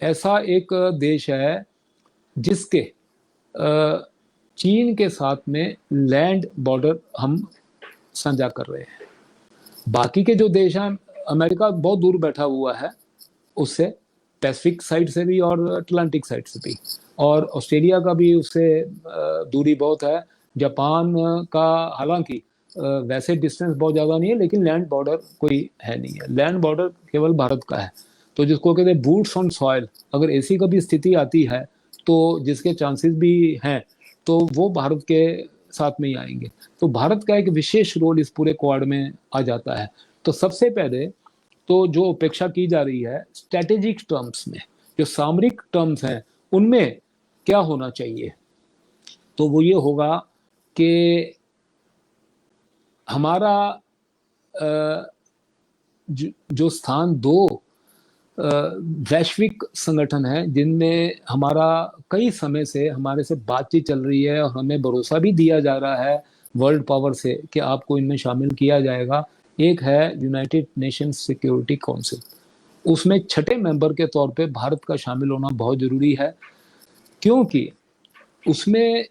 ऐसा एक देश है जिसके चीन के साथ में लैंड बॉर्डर हम साझा कर रहे हैं। बाकी के जो देश हैं, अमेरिका बहुत दूर बैठा हुआ है उससे, पैसिफिक साइड से भी और अटलांटिक साइड से भी, और ऑस्ट्रेलिया का भी उससे दूरी बहुत है। जापान का हालांकि वैसे डिस्टेंस बहुत ज़्यादा नहीं है, लेकिन लैंड बॉर्डर कोई है नहीं है, लैंड बॉर्डर केवल भारत का है। तो जिसको कहते हैं बूट्स ऑन सॉइल, अगर ऐसी कभी स्थिति आती है तो जिसके चांसेस भी हैं तो वो भारत के साथ में ही आएंगे। तो भारत का एक विशेष रोल इस पूरे क्वाड में आ जाता है। तो सबसे पहले तो जो अपेक्षा की जा रही है स्ट्रेटेजिक टर्म्स में, जो सामरिक टर्म्स हैं उनमें क्या होना चाहिए, तो वो ये होगा कि हमारा जो स्थान 2 वैश्विक संगठन है जिनमें हमारा कई समय से हमारे से बातचीत चल रही है और हमें भरोसा भी दिया जा रहा है वर्ल्ड पावर से कि आपको इनमें शामिल किया जाएगा। एक है यूनाइटेड नेशंस सिक्योरिटी काउंसिल। उसमें 6ठे मेंबर के तौर पे भारत का शामिल होना बहुत जरूरी है, क्योंकि उसमें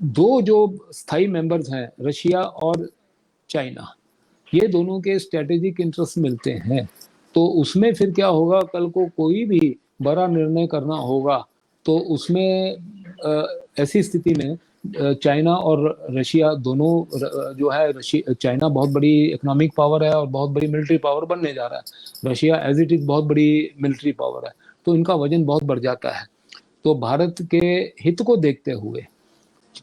2 जो स्थायी मेंबर्स हैं रशिया और चाइना, ये दोनों के स्ट्रेटेजिक इंटरेस्ट मिलते हैं। तो उसमें फिर क्या होगा, कल को कोई भी बड़ा निर्णय करना होगा तो उसमें ऐसी स्थिति में चाइना और रशिया दोनों जो है, चाइना बहुत बड़ी इकोनॉमिक पावर है और बहुत बड़ी मिलिट्री पावर बनने जा रहा है, रशिया एज इट इज बहुत बड़ी मिलिट्री पावर है, तो इनका वजन बहुत बढ़ जाता है। तो भारत के हित को देखते हुए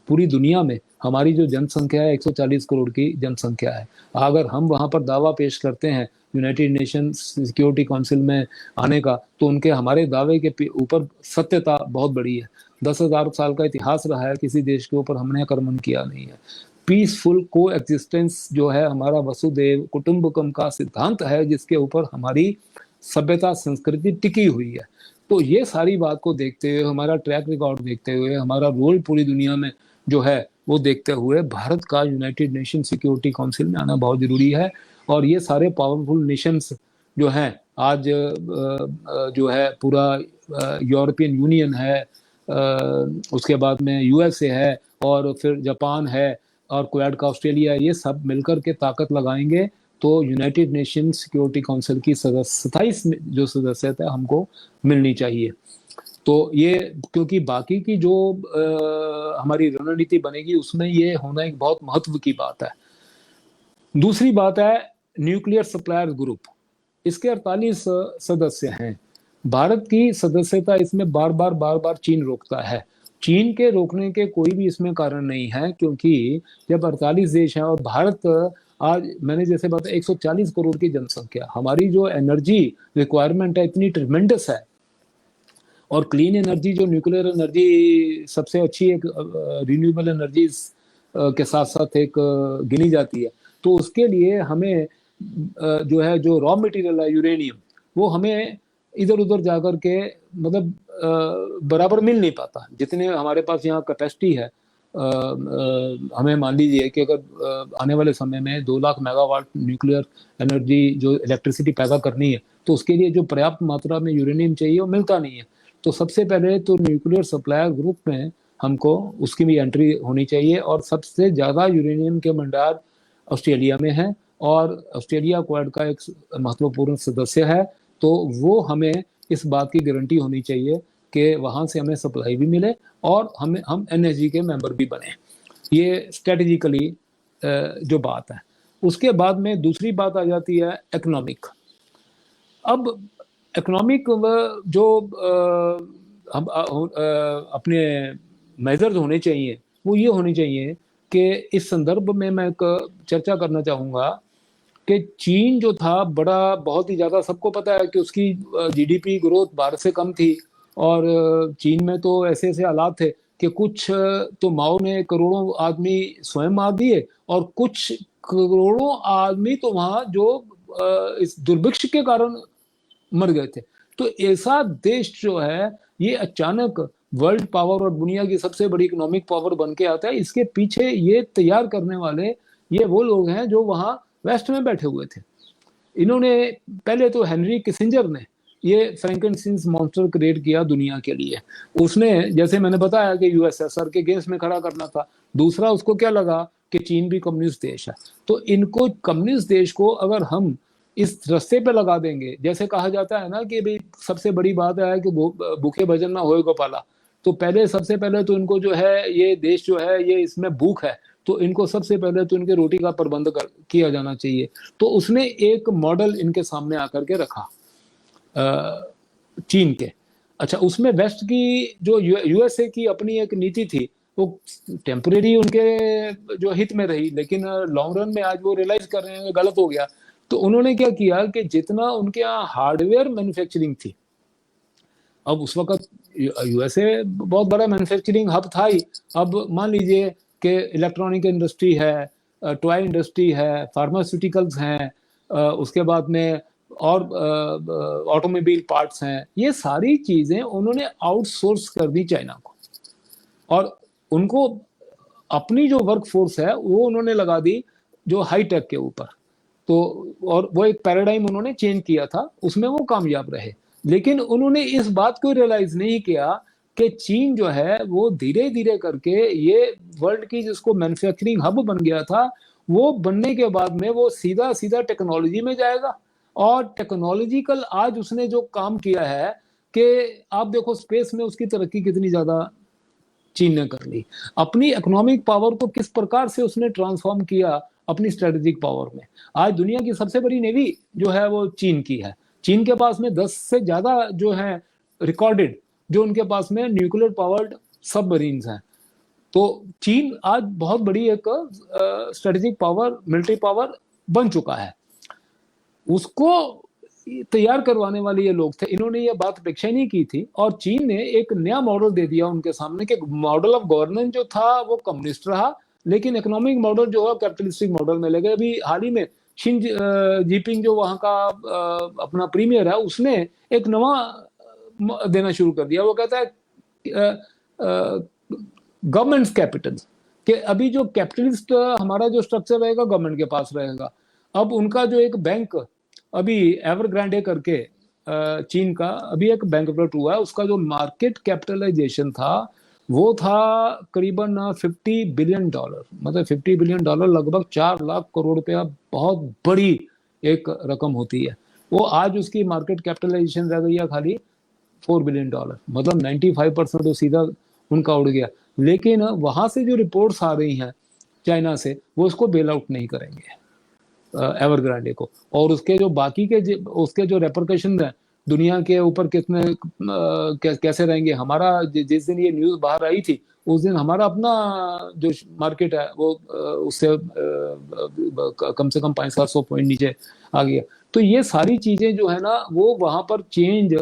पूरी दुनिया में हमारी जो जनसंख्या है 140 करोड़ की जनसंख्या है, अगर हम वहां पर दावा पेश करते हैं यूनाइटेड नेशन सिक्योरिटी काउंसिल में आने का, तो उनके हमारे दावे के ऊपर सत्यता बहुत बड़ी है। 10,000 साल का इतिहास रहा है, किसी देश के ऊपर हमने आक्रमण किया नहीं है। पीसफुल को एक्जिस्टेंस जो है हमारा वसुदेव कुटुंबकम का सिद्धांत है, जिसके ऊपर हमारी सभ्यता संस्कृति टिकी हुई है। तो ये सारी बात को देखते हुए, हमारा ट्रैक रिकॉर्ड देखते हुए, हमारा रोल पूरी दुनिया में जो है वो देखते हुए भारत का यूनाइटेड नेशन सिक्योरिटी काउंसिल में आना बहुत जरूरी है। और ये सारे पावरफुल नेशंस जो हैं आज जो है पूरा यूरोपियन यूनियन है, उसके बाद में यूएसए है और फिर जापान है और क्वाड का ऑस्ट्रेलिया है, ये सब मिलकर के ताकत लगाएंगे तो यूनाइटेड नेशन सिक्योरिटी काउंसिल की 27 जो सदस्यता हमको मिलनी चाहिए। तो ये क्योंकि बाकी की जो हमारी रणनीति बनेगी उसमें ये होना एक बहुत महत्व की बात है। दूसरी बात है न्यूक्लियर सप्लायर्स ग्रुप, इसके 48 सदस्य हैं। भारत की सदस्यता इसमें बार बार चीन रोकता है। चीन के रोकने के कोई भी इसमें कारण नहीं है, क्योंकि जब 48 देश हैं और भारत आज मैंने जैसे बताया 140 करोड़ की जनसंख्या, हमारी जो एनर्जी रिक्वायरमेंट है इतनी ट्रिमेंडस है, और क्लीन एनर्जी जो न्यूक्लियर एनर्जी सबसे अच्छी एक रिन्यूएबल एनर्जी के साथ साथ एक गिनी जाती है। तो उसके लिए हमें जो है जो रॉ मटेरियल है यूरेनियम, वो हमें इधर उधर जाकर के मतलब बराबर मिल नहीं पाता। जितने हमारे पास यहाँ कैपेसिटी है, हमें मान लीजिए कि अगर आने वाले समय में 2 लाख मेगावाट न्यूक्लियर एनर्जी जो इलेक्ट्रिसिटी पैदा करनी है, तो उसके लिए जो पर्याप्त मात्रा में यूरेनियम चाहिए वो मिलता नहीं है। तो सबसे पहले तो न्यूक्लियर सप्लायर ग्रुप में हमको उसकी भी एंट्री होनी चाहिए। और सबसे ज़्यादा यूरेनियम के भंडार ऑस्ट्रेलिया में है, और ऑस्ट्रेलिया क्वाड का एक महत्वपूर्ण सदस्य है। तो वो हमें इस बात की गारंटी होनी चाहिए कि वहाँ से हमें सप्लाई भी मिले और हम एनएसजी के मेंबर भी बने। ये स्ट्रेटेजिकली जो बात है। उसके बाद में दूसरी बात आ जाती है इकोनॉमिक। अब इकोनॉमिक जो हम अपने मेजर्स होने चाहिए वो ये होने चाहिए कि इस संदर्भ में मैं एक चर्चा करना चाहूँगा कि चीन जो था बड़ा बहुत ही ज़्यादा, सबको पता है कि उसकी जीडीपी ग्रोथ भारत से कम थी, और चीन में तो ऐसे ऐसे हालात थे कि कुछ तो माओ ने करोड़ों आदमी स्वयं मार दिए, और कुछ करोड़ों आदमी तो वहाँ जो इस दुर्भिक्ष के कारण मर गए थे। तो ऐसा देश जो है ये अचानक वर्ल्ड पावर और दुनिया की सबसे बड़ी इकोनॉमिक पावर बन के आता है। इसके पीछे ये तैयार करने वाले ये वो लोग हैं जो वहाँ वेस्ट में बैठे हुए थे। इन्होंने पहले तो हेनरी किसिंजर ने ये फ्रैंकेनस्टीन मॉन्स्टर क्रिएट किया दुनिया के लिए। उसने जैसे मैंने बताया कि यूएसएसआर के अगेंस्ट में खड़ा करना था। दूसरा उसको क्या लगा कि चीन भी कम्युनिस्ट देश है, तो इनको कम्युनिस्ट देश को अगर हम इस रास्ते पे लगा देंगे, जैसे कहा जाता है ना कि भाई सबसे बड़ी बात है कि भूखे भजन ना होए गोपाला, तो पहले सबसे पहले तो इनको जो है ये देश जो है ये इसमें भूख है, तो इनको सबसे पहले तो इनके रोटी का प्रबंध किया जाना चाहिए। तो उसने एक मॉडल इनके सामने आकर के रखा चीन के। अच्छा, उसमें वेस्ट की जो यूएसए की अपनी एक नीति थी वो टेम्परेरी उनके जो हित में रही, लेकिन लॉन्ग रन में आज वो रियलाइज कर रहे हैं गलत हो गया। तो उन्होंने क्या किया कि जितना उनके यहाँ हार्डवेयर मैन्युफैक्चरिंग थी, अब उस वक्त यूएसए बहुत बड़ा मैन्युफैक्चरिंग हब था ही। अब मान लीजिए कि इलेक्ट्रॉनिक इंडस्ट्री है, टॉय इंडस्ट्री है, फार्मास्यूटिकल्स हैं, उसके बाद में और ऑटोमोबाइल पार्ट्स हैं, ये सारी चीजें उन्होंने आउटसोर्स कर दी चाइना को, और उनको अपनी जो वर्क फोर्स है वो उन्होंने लगा दी जो हाई टेक के ऊपर। तो और वो एक पैराडाइम उन्होंने चेंज किया था, उसमें वो कामयाब रहे। लेकिन उन्होंने इस बात को रियलाइज नहीं किया कि चीन जो है वो धीरे धीरे करके ये वर्ल्ड की जिसको मैन्युफैक्चरिंग हब बन गया था, वो बनने के बाद में वो सीधा सीधा टेक्नोलॉजी में जाएगा। और टेक्नोलॉजिकल आज उसने जो काम किया है कि आप देखो स्पेस में उसकी तरक्की कितनी ज्यादा चीन ने कर ली। अपनी इकोनॉमिक पावर को किस प्रकार से उसने ट्रांसफॉर्म किया अपनी स्ट्रेटेजिक पावर में। आज दुनिया की सबसे बड़ी नेवी जो है वो चीन की है। चीन के पास में 10 से ज्यादा जो है रिकॉर्डेड जो उनके पास में न्यूक्लियर पावर्ड सबमरीन्स हैं। तो चीन आज बहुत बड़ी एक स्ट्रेटेजिक पावर, मिलिट्री पावर बन चुका है। उसको तैयार करवाने वाले ये लोग थे, इन्होंने ये बात अपेक्षा नहीं की थी, और चीन ने एक नया मॉडल दे दिया उनके सामने कि मॉडल ऑफ गवर्नेंस जो था वो कम्युनिस्ट रहा, लेकिन इकोनॉमिक मॉडल जो है कैपिटलिस्टिक मॉडल में लगे। अभी हाल ही में शिन जीपिंग जो वहाँ का अपना प्रीमियर है, उसने एक नवा देना शुरू कर दिया। वो कहता है गवर्नमेंट कैपिटल, कि अभी जो कैपिटलिस्ट हमारा जो स्ट्रक्चर रहेगा गवर्नमेंट के पास रहेगा। अब उनका जो एक बैंक अभी एवरग्रांडे करके चीन का अभी एक बैंकरप्ट हुआ है, उसका जो मार्केट कैपिटलाइजेशन था वो था करीबन $50 बिलियन, मतलब $50 बिलियन लगभग 4 लाख करोड़ रुपया, बहुत बड़ी एक रकम होती है, वो आज उसकी मार्केट कैपिटलाइजेशन रह गई है खाली $4 बिलियन, मतलब 95% तो सीधा उनका उड़ गया। लेकिन वहां से जो रिपोर्ट्स आ रही हैं चाइना से, वो उसको बेल आउट नहीं करेंगे एवरग्रांडे को, और उसके जो बाकी के उसके जो रेपरकशन है दुनिया के ऊपर कितने कैसे रहेंगे। हमारा जिस दिन ये न्यूज बाहर आई थी, उस दिन हमारा अपना जो मार्केट है वो उससे कम से कम 500-700 पॉइंट नीचे आ गया। तो ये सारी चीजें जो है ना, वो वहां पर चेंज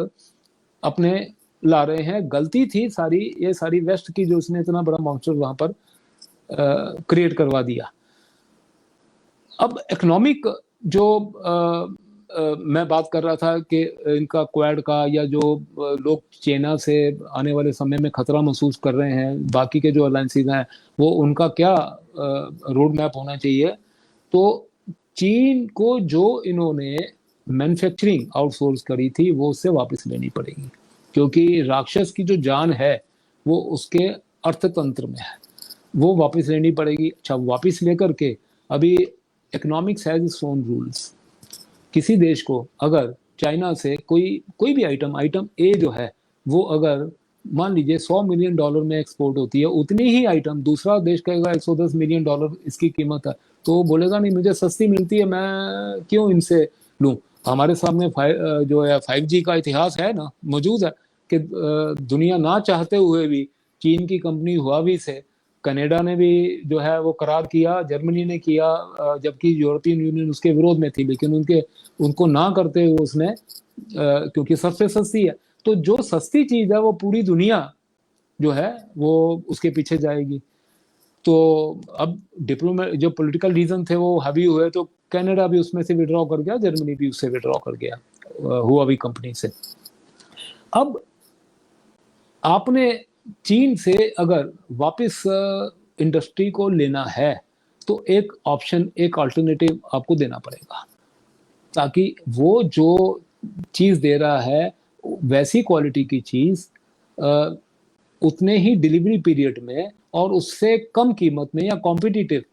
अपने ला रहे हैं। गलती थी सारी, ये सारी वेस्ट की, जो उसने इतना बड़ा मॉन्स्टर वहां पर क्रिएट करवा दिया। अब इकोनॉमिक जो मैं बात कर रहा था कि इनका क्वाड का, या जो लोग चाइना से आने वाले समय में खतरा महसूस कर रहे हैं, बाकी के जो अलायंसेज हैं, वो उनका क्या रोड मैप होना चाहिए। तो चीन को जो इन्होंने मैन्युफैक्चरिंग आउटसोर्स करी थी, वो उससे वापस लेनी पड़ेगी, क्योंकि राक्षस की जो जान है वो उसके अर्थतंत्र में है, वो वापस लेनी पड़ेगी। अच्छा, वापस लेकर के अभी economics has its own rules. किसी देश को अगर चाइना से कोई कोई भी आइटम ए जो है, वो अगर मान लीजिए $100 मिलियन में एक्सपोर्ट होती है, उतनी ही आइटम दूसरा देश कहेगा $110 मिलियन इसकी कीमत है, तो वो बोलेगा नहीं, मुझे सस्ती मिलती है, मैं क्यों इनसे लूं। हमारे सामने जो है 5G का इतिहास है ना, मौजूद है कि दुनिया ना चाहते हुए भी चीन की कंपनी हुआवी से, कनाडा ने भी जो है वो करार किया, जर्मनी ने किया, जबकि यूरोपियन यूनियन उसके विरोध में थी, लेकिन उनको ना करते हुए उसने, क्योंकि सबसे सस्ती है, तो जो सस्ती चीज है वो पूरी दुनिया जो है वो उसके पीछे जाएगी। तो अब डिप्लोमेट जो पॉलिटिकल रीजन थे वो हावी हुए, तो कनाडा भी उसमें से विड्रॉ कर गया, जर्मनी भी उससे विड्रॉ कर गया हुआवी कंपनी से। अब आपने चीन से अगर वापस इंडस्ट्री को लेना है, तो एक ऑप्शन, एक अल्टरनेटिव आपको देना पड़ेगा, ताकि वो जो चीज दे रहा है वैसी क्वालिटी की चीज उतने ही डिलीवरी पीरियड में और उससे कम कीमत में या कॉम्पिटिटिव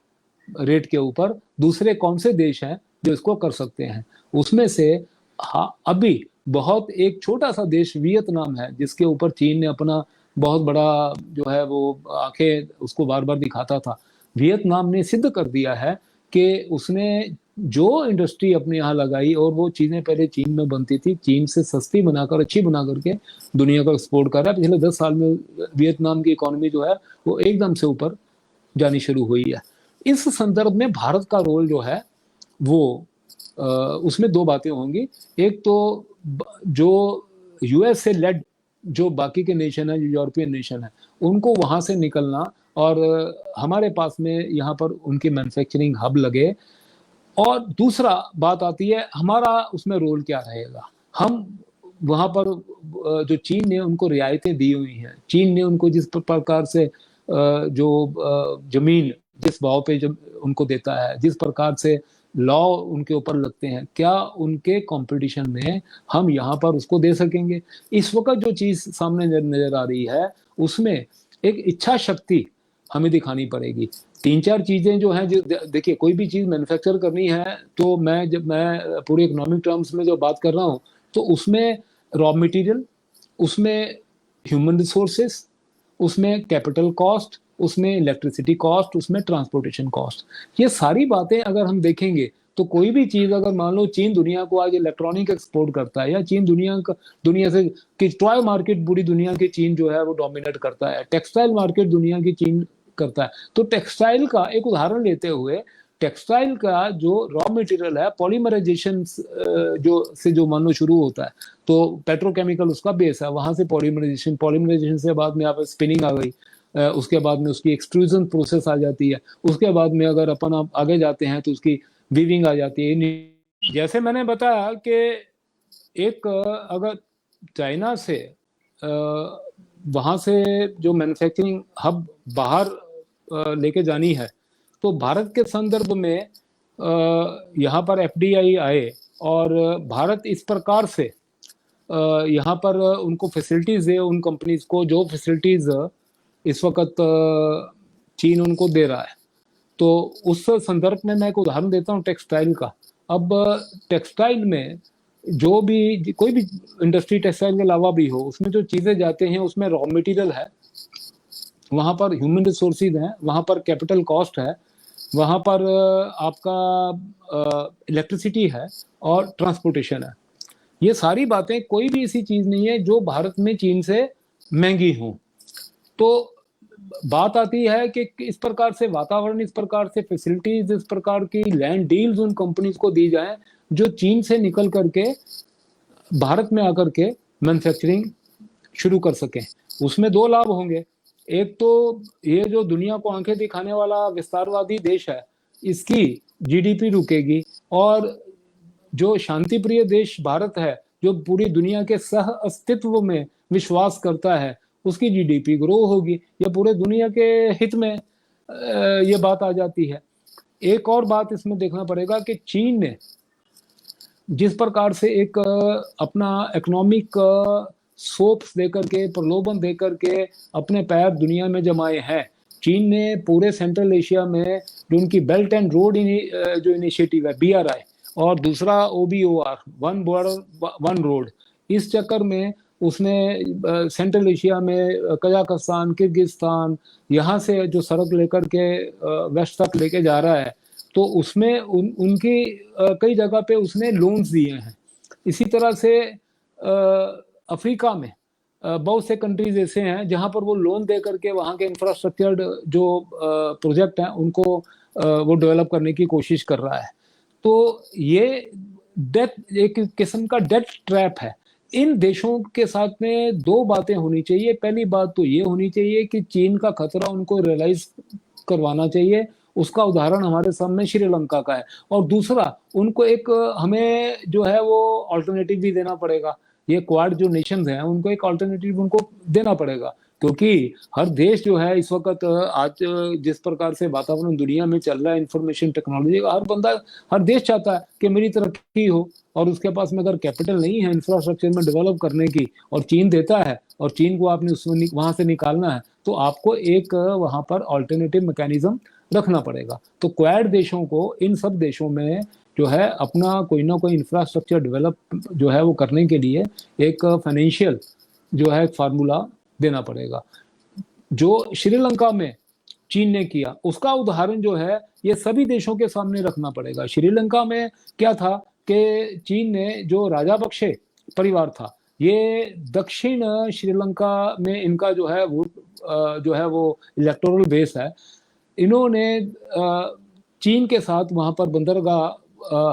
रेट के ऊपर दूसरे कौन से देश हैं जो इसको कर सकते हैं। उसमें से हाँ, अभी बहुत एक छोटा सा देश वियतनाम है, जिसके ऊपर चीन ने अपना बहुत बड़ा जो है वो आंखें उसको बार बार दिखाता था। वियतनाम ने सिद्ध कर दिया है कि उसने जो इंडस्ट्री अपने यहाँ लगाई, और वो चीजें पहले चीन में बनती थी, चीन से सस्ती बनाकर, अच्छी बना करके दुनिया को एक्सपोर्ट कर रहा है। पिछले 10 साल में वियतनाम की इकोनॉमी जो है वो एकदम से ऊपर जानी शुरू हुई है। इस संदर्भ में भारत का रोल जो है वो उसमें दो बातें होंगी। एक तो जो यूएस से लेड जो बाकी के नेशन है, जो यूरोपियन नेशन है, उनको वहां से निकलना, और हमारे पास में यहाँ पर उनकी मैन्युफैक्चरिंग हब लगे। और दूसरा बात आती है हमारा उसमें रोल क्या रहेगा। हम वहां पर जो चीन ने उनको रियायतें दी हुई हैं, चीन ने उनको जिस प्रकार से जो जमीन जिस भाव पे जब उनको देता है, जिस प्रकार से लॉ उनके ऊपर लगते हैं, क्या उनके कंपटीशन में हम यहाँ पर उसको दे सकेंगे। इस वक्त जो चीज सामने नजर आ रही है, उसमें एक इच्छा शक्ति हमें दिखानी पड़ेगी। 3-4 चीजें जो हैं, जो देखिए, कोई भी चीज मैन्युफैक्चर करनी है, तो जब मैं पूरे इकोनॉमिक टर्म्स में जो बात कर रहा हूँ, तो उसमें रॉ मटेरियल, उसमें ह्यूमन रिसोर्सेस, उसमें कैपिटल कॉस्ट, उसमें इलेक्ट्रिसिटी कॉस्ट, उसमें ट्रांसपोर्टेशन कॉस्ट, ये सारी बातें अगर हम देखेंगे, तो कोई भी चीज अगर मान लो चीन दुनिया को आज इलेक्ट्रॉनिक एक्सपोर्ट करता है, या चीन दुनिया से कि टॉय मार्केट पूरी दुनिया की चीन जो है वो डोमिनेट करता है, टेक्सटाइल मार्केट दुनिया की चीन करता है। तो टेक्सटाइल का एक उदाहरण लेते हुए, टेक्सटाइल का जो रॉ मटेरियल है, पॉलीमराइजेशन जो मानो शुरू होता है, तो पेट्रोकेमिकल उसका बेस है, वहां से पॉलीमराइजेशन से बाद में आप स्पिनिंग आ गई, उसके बाद में उसकी एक्सट्रूजन प्रोसेस आ जाती है, उसके बाद में अगर अपन आप आगे जाते हैं तो उसकी वीविंग आ जाती है। जैसे मैंने बताया कि एक अगर चाइना से वहां से जो मैन्युफैक्चरिंग हब बाहर लेके जानी है, तो भारत के संदर्भ में यहाँ पर एफडीआई आए, और भारत इस प्रकार से यहाँ पर उनको फैसिलिटीज दे, उन कंपनीज को जो फैसिलिटीज इस वक्त चीन उनको दे रहा है। तो उस संदर्भ में मैं एक उदाहरण देता हूँ टेक्सटाइल का। अब टेक्सटाइल में जो भी कोई भी इंडस्ट्री टेक्सटाइल के अलावा भी हो, उसमें जो चीजें जाते हैं उसमें रॉ मटेरियल है, वहां पर ह्यूमन रिसोर्सेज हैं, वहां पर कैपिटल कॉस्ट है, वहां पर आपका इलेक्ट्रिसिटी है और ट्रांसपोर्टेशन है। ये सारी बातें, कोई भी ऐसी चीज नहीं है जो भारत में चीन से महंगी हो। तो बात आती है कि इस प्रकार से वातावरण, इस प्रकार से फैसिलिटीज, इस प्रकार की लैंड डील्स उन कंपनीज को दी जाए जो चीन से निकल करके भारत में आकर के मैन्युफैक्चरिंग शुरू कर सकें। उसमें दो लाभ होंगे। एक तो ये जो दुनिया को आंखें दिखाने वाला विस्तारवादी देश है, इसकी जीडीपी रुकेगी, और जो शांति प्रिय देश भारत है, जो पूरी दुनिया के सह अस्तित्व में विश्वास करता है, उसकी जीडीपी ग्रो होगी। यह पूरे दुनिया के हित में ये बात आ जाती है। एक और बात इसमें देखना पड़ेगा कि चीन ने जिस प्रकार से एक अपना इकोनॉमिक सोप्स देकर के, प्रलोभन देकर के अपने पैर दुनिया में जमाए हैं, चीन ने पूरे सेंट्रल एशिया में जो उनकी बेल्ट एंड रोड जो इनिशिएटिव है BRI, और दूसरा OBOR, one border one road, इस चक्कर में उसने सेंट्रल एशिया में कजाकिस्तान, किर्गिस्तान, यहाँ से जो सड़क लेकर के वेस्ट तक लेके जा रहा है, तो उसमें उनकी कई जगह पे उसने लोन्स दिए हैं। इसी तरह से अफ्रीका में बहुत से कंट्रीज ऐसे हैं जहां पर वो लोन दे करके वहां के इंफ्रास्ट्रक्चर जो प्रोजेक्ट हैं उनको वो डेवलप करने की कोशिश कर रहा है। तो ये डेट, एक किस्म का डेट ट्रैप है। इन देशों के साथ में दो बातें होनी चाहिए। पहली बात तो ये होनी चाहिए कि चीन का खतरा उनको रियलाइज करवाना चाहिए। उसका उदाहरण हमारे सामने श्रीलंका का है। और दूसरा, उनको एक हमें जो है वो अल्टरनेटिव भी देना पड़ेगा। ये क्वाड जो नेशंस हैं उनको एक अल्टरनेटिव उनको देना पड़ेगा, क्योंकि हर देश जो है इस वक्त, आज जिस प्रकार से वातावरण दुनिया में चल रहा है, इंफॉर्मेशन टेक्नोलॉजी का, हर बंदा, हर देश चाहता है कि मेरी तरक्की हो, और उसके पास में अगर कैपिटल नहीं है इंफ्रास्ट्रक्चर में डेवलप करने की, और चीन देता है, और चीन को आपने उसमें वहां से निकालना है, तो आपको एक वहां पर ऑल्टरनेटिव मैकेनिज्म रखना पड़ेगा। तो क्वाड देशों को, इन सब देशों में जो है अपना कोई ना कोई इंफ्रास्ट्रक्चर डेवलप जो है वो करने के लिए एक फाइनेंशियल जो है फार्मूला देना पड़ेगा। जो श्रीलंका में चीन ने किया, उसका उदाहरण जो है ये सभी देशों के सामने रखना पड़ेगा। श्रीलंका में क्या था कि चीन ने, जो राजापक्षे परिवार था, ये दक्षिण श्रीलंका में इनका जो है वो इलेक्टोरल बेस है। इन्होंने चीन के साथ वहां पर बंदरगाह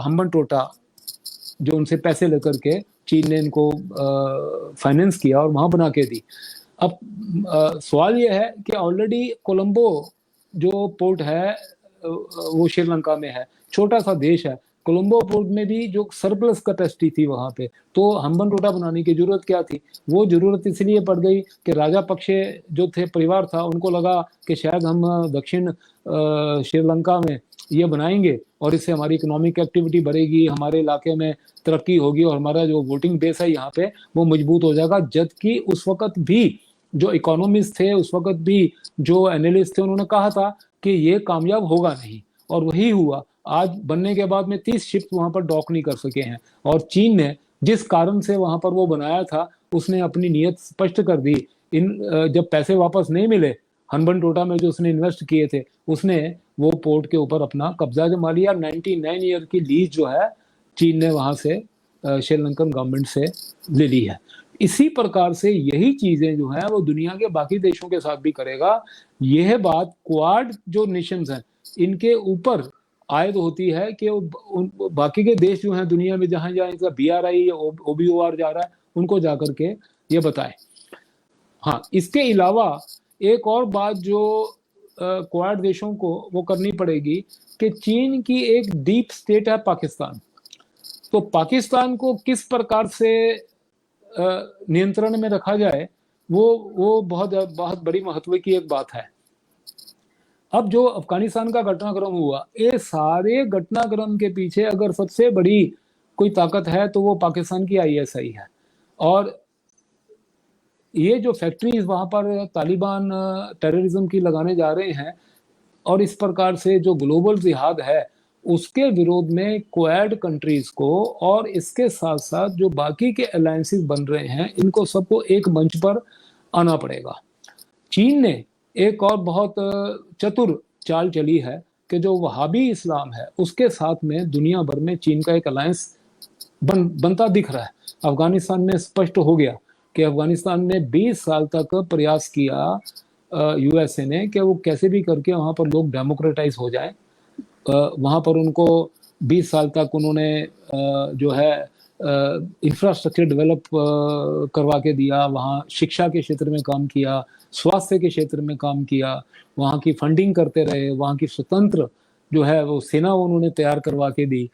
हम्बनटोटा, जो उनसे पैसे लेकर के चीन ने इनको फाइनेंस किया और वहां बना के दी। अब सवाल यह है कि ऑलरेडी कोलंबो जो पोर्ट है वो श्रीलंका में है, छोटा सा देश है। कोलंबो पोर्ट में भी जो सरप्लस कैपेसिटी थी वहां पे, तो हम्बनटोटा बनाने की जरूरत क्या थी? वो जरूरत इसलिए पड़ गई कि राजा पक्षे जो थे परिवार था, उनको लगा कि शायद हम दक्षिण श्रीलंका में ये बनाएंगे और इससे हमारी इकोनॉमिक एक्टिविटी बढ़ेगी, हमारे इलाके में तरक्की होगी, और हमारा जो वोटिंग बेस है यहाँ पे वो मजबूत हो जाएगा। जबकि उस वक्त भी जो इकोनॉमिस्ट थे, उस वक्त भी जो एनालिस्ट थे, उन्होंने कहा था कि ये कामयाब होगा नहीं, और वही हुआ। आज बनने के बाद में 30 शिप वहां पर डॉक नहीं कर सके हैं। और चीन ने जिस कारण से वहां पर वो बनाया था, उसने अपनी नीयत स्पष्ट कर दी। जब पैसे वापस नहीं मिले हम्बनटोटा में जो उसने इन्वेस्ट किए थे, उसने वो पोर्ट के ऊपर अपना कब्जा जमा लिया। 99 ईयर की लीज जो है चीन ने वहां से श्रीलंकन गवर्नमेंट से ले ली है। इसी प्रकार से यही चीजें जो है वो दुनिया के बाकी देशों के साथ भी करेगा। यह बात क्वाड जो नेशंस हैं इनके ऊपर आयद होती है कि बाकी के देश जो हैं दुनिया में, जहां जहां इसका BRI OBOR जा रहा है, उनको जाकर के ये बताएं। हाँ, इसके अलावा एक और बात जो क्वाड देशों को वो करनी पड़ेगी कि चीन की एक डीप स्टेट है पाकिस्तान। तो पाकिस्तान को किस प्रकार से नियंत्रण में रखा जाए, वो बहुत बहुत बड़ी महत्व की एक बात है। अब जो अफगानिस्तान का घटनाक्रम हुआ, ये सारे घटनाक्रम के पीछे अगर सबसे बड़ी कोई ताकत है तो वो पाकिस्तान की ISI है। और ये जो फैक्ट्रीज वहां पर तालिबान टेररिज्म की लगाने जा रहे हैं, और इस प्रकार से जो ग्लोबल जिहाद है उसके विरोध में क्वाड कंट्रीज को और इसके साथ साथ जो बाकी के अलायंसेस बन रहे हैं, इनको सबको एक मंच पर आना पड़ेगा। चीन ने एक और बहुत चतुर चाल चली है कि जो वहाबी इस्लाम है उसके साथ में दुनिया भर में चीन का एक अलायंस बनता दिख रहा है। अफगानिस्तान में स्पष्ट हो गया कि अफगानिस्तान ने 20 साल तक प्रयास किया यूएसए ने कि वो कैसे भी करके वहां पर लोग डेमोक्रेटाइज हो जाए। वहां पर उनको 20 साल तक उन्होंने जो है इंफ्रास्ट्रक्चर डेवलप करवा के दिया, वहाँ शिक्षा के क्षेत्र में काम किया, स्वास्थ्य के क्षेत्र में काम किया, वहाँ की फंडिंग करते रहे, वहाँ की स्वतंत्र जो है वो सेना उन्होंने तैयार करवा के दी।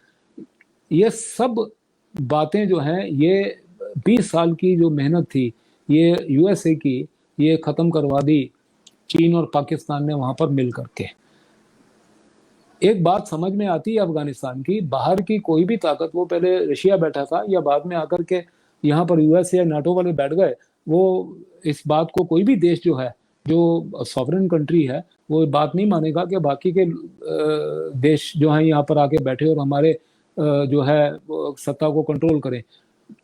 ये सब बातें जो हैं, ये 20 साल की जो मेहनत थी ये यूएसए की, ये खत्म करवा दी चीन और पाकिस्तान ने वहां पर मिल करके। एक बात समझ में आती है अफगानिस्तान की, बाहर की कोई भी ताकत, वो पहले रशिया बैठा था या बाद में आकर के यहाँ पर यूएस या नाटो वाले बैठ गए, वो इस बात को कोई भी देश जो है, जो सॉवरेन कंट्री है, वो बात नहीं मानेगा कि बाकी के देश जो हैं यहाँ पर आके बैठे और हमारे जो है सत्ता को कंट्रोल करें।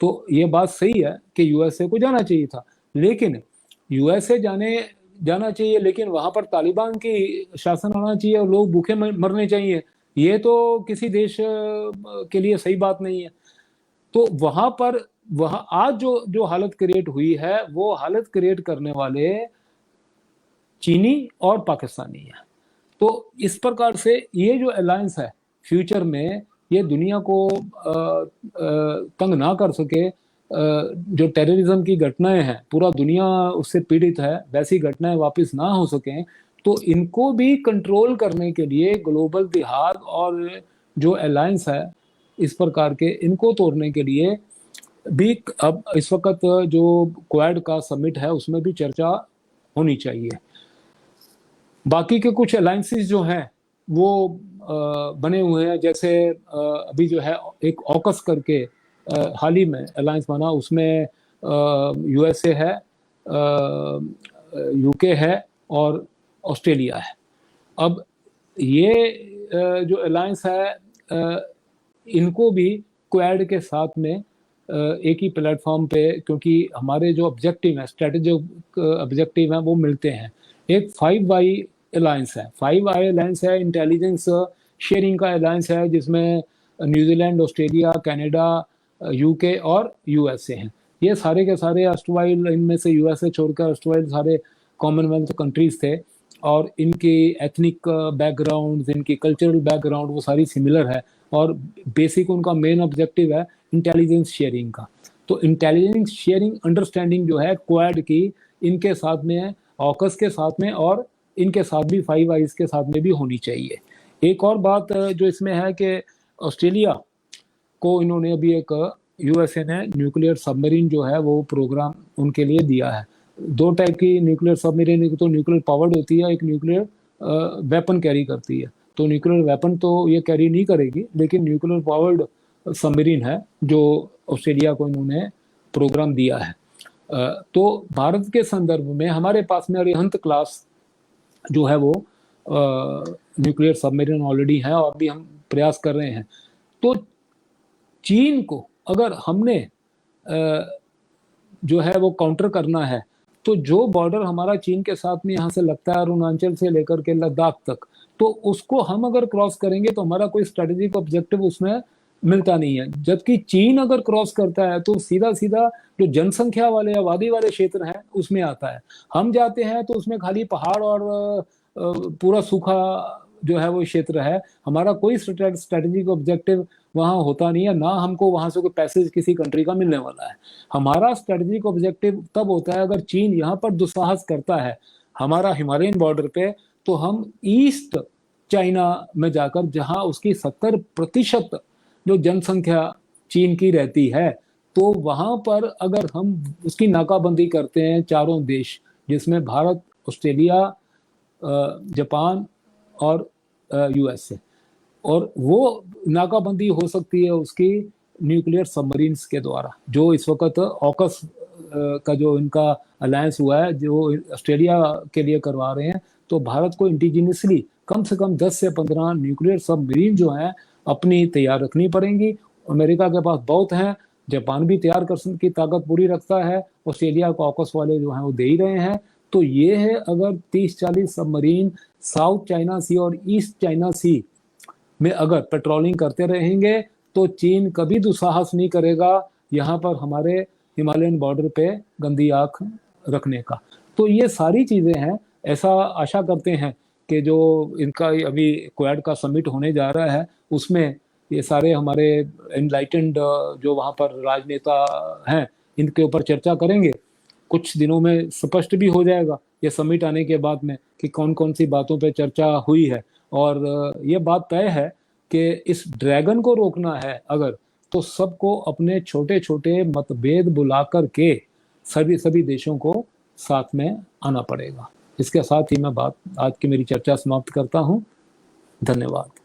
तो ये बात सही है कि यूएसए को जाना चाहिए था, लेकिन यूएसए जाना चाहिए, लेकिन वहां पर तालिबान की शासन आना चाहिए और लोग भूखे मरने चाहिए, ये तो किसी देश के लिए सही बात नहीं है। तो वहां आज जो हालत क्रिएट हुई है, वो हालत क्रिएट करने वाले चीनी और पाकिस्तानी है। तो इस प्रकार से ये जो अलायंस है फ्यूचर में, ये दुनिया को तंग ना कर सके। जो टेररिज्म की घटनाएं हैं, पूरा दुनिया उससे पीड़ित है, वैसी घटनाएं वापस ना हो सकें, तो इनको भी कंट्रोल करने के लिए ग्लोबल जिहाद और जो अलायंस है इस प्रकार के, इनको तोड़ने के लिए भी अब इस वक्त जो क्वाड का समिट है उसमें भी चर्चा होनी चाहिए। बाकी के कुछ अलायंसेस जो हैं वो बने हुए हैं, जैसे अभी जो है एक ऑकस करके हाल ही में अलायंस बना, उसमें यूएसए है, यूके है और ऑस्ट्रेलिया है। अब ये जो अलायंस है इनको भी क्वाड के साथ में एक ही प्लेटफॉर्म पे, क्योंकि हमारे जो ऑब्जेक्टिव है, स्ट्रेटेजिक ऑब्जेक्टिव हैं, वो मिलते हैं। एक 5i अलायंस है, 5i अलायंस है, इंटेलिजेंस शेयरिंग का अलायंस है, जिसमें न्यूजीलैंड, ऑस्ट्रेलिया, कनाडा, यूके और यूएसए हैं। ये सारे के सारे अस्टवाइल, इनमें से यूएसए छोड़कर अस्टवाइल सारे कॉमनवेल्थ कंट्रीज थे, और इनकी एथनिक बैकग्राउंड, इनकी कल्चरल बैकग्राउंड वो सारी सिमिलर है, और बेसिक उनका मेन ऑब्जेक्टिव है इंटेलिजेंस शेयरिंग का। तो इंटेलिजेंस शेयरिंग अंडरस्टैंडिंग जो है क्वाड की, इनके साथ में है, ऑकस के साथ में, और इनके साथ भी 5i के साथ में भी होनी चाहिए। एक और बात जो इसमें है कि ऑस्ट्रेलिया को इन्होंने अभी एक, यूएसए ने न्यूक्लियर सबमरीन जो है वो प्रोग्राम उनके लिए दिया है। 2 टाइप की न्यूक्लियर सबमरीन, एक तो न्यूक्लियर पावर्ड होती है, एक न्यूक्लियर वेपन कैरी करती है। तो न्यूक्लियर वेपन तो ये कैरी नहीं करेगी, लेकिन न्यूक्लियर पावर्ड सबमरीन है जो ऑस्ट्रेलिया को इन्होंने प्रोग्राम दिया है। तो भारत के संदर्भ में हमारे पास में अरिहंत क्लास जो है वो न्यूक्लियर सबमरीन ऑलरेडी है, और भी हम प्रयास कर रहे हैं। तो चीन को अगर हमने जो है वो काउंटर करना है, तो जो बॉर्डर हमारा चीन के साथ में यहाँ से लगता है अरुणाचल से लेकर के लद्दाख तक, तो उसको हम अगर क्रॉस करेंगे तो हमारा कोई स्ट्रेटेजिक ऑब्जेक्टिव उसमें मिलता नहीं है। जबकि चीन अगर क्रॉस करता है तो सीधा सीधा जो जनसंख्या वाले, आबादी वाले क्षेत्र हैं उसमें आता है। हम जाते हैं तो उसमें खाली पहाड़ और पूरा सूखा जो है वो क्षेत्र है। हमारा कोई स्ट्रेटेजिक ऑब्जेक्टिव वहाँ होता नहीं है, ना हमको वहां से कोई पैसेज किसी कंट्री का मिलने वाला है। हमारा स्ट्रेटेजिक ऑब्जेक्टिव तब होता है अगर चीन यहाँ पर दुस्साहस करता है हमारा हिमालयन बॉर्डर पे, तो हम ईस्ट चाइना में जाकर, जहां उसकी 70% जो जनसंख्या चीन की रहती है, तो वहां पर अगर हम उसकी नाकाबंदी करते हैं, चारों देश जिसमें भारत, ऑस्ट्रेलिया, जापान और यूएसए, और वो नाकाबंदी हो सकती है उसकी न्यूक्लियर सबमरीन्स के द्वारा, जो इस वक्त ऑकस का जो इनका अलायंस हुआ है, जो ऑस्ट्रेलिया के लिए करवा रहे हैं। तो भारत को इंडिजिनियसली कम से कम 10 से 15 न्यूक्लियर सबमरीन जो हैं अपनी तैयार रखनी पड़ेंगी। अमेरिका के पास बहुत हैं, जापान भी तैयार कर की ताकत पूरी रखता है, ऑस्ट्रेलिया को ऑकस वाले जो हैं वो दे ही रहे हैं। तो ये है, अगर 30-40 सबमरीन साउथ चाइना सी और ईस्ट चाइना सी में अगर पेट्रोलिंग करते रहेंगे तो चीन कभी दुस्साहस नहीं करेगा यहाँ पर हमारे हिमालयन बॉर्डर पे गंदी आंख रखने का। तो ये सारी चीजें हैं। ऐसा आशा करते हैं कि जो इनका अभी क्वाड का समिट होने जा रहा है उसमें ये सारे हमारे एनलाइटेंड जो वहाँ पर राजनेता हैं इनके ऊपर चर्चा करेंगे। कुछ दिनों में स्पष्ट भी हो जाएगा ये समिट आने के बाद में कि कौन कौन सी बातों पे चर्चा हुई है। और ये बात तय है कि इस ड्रैगन को रोकना है अगर, तो सबको अपने छोटे छोटे मतभेद बुला कर के सभी सभी देशों को साथ में आना पड़ेगा। इसके साथ ही मैं बात आज की मेरी चर्चा समाप्त करता हूँ। धन्यवाद।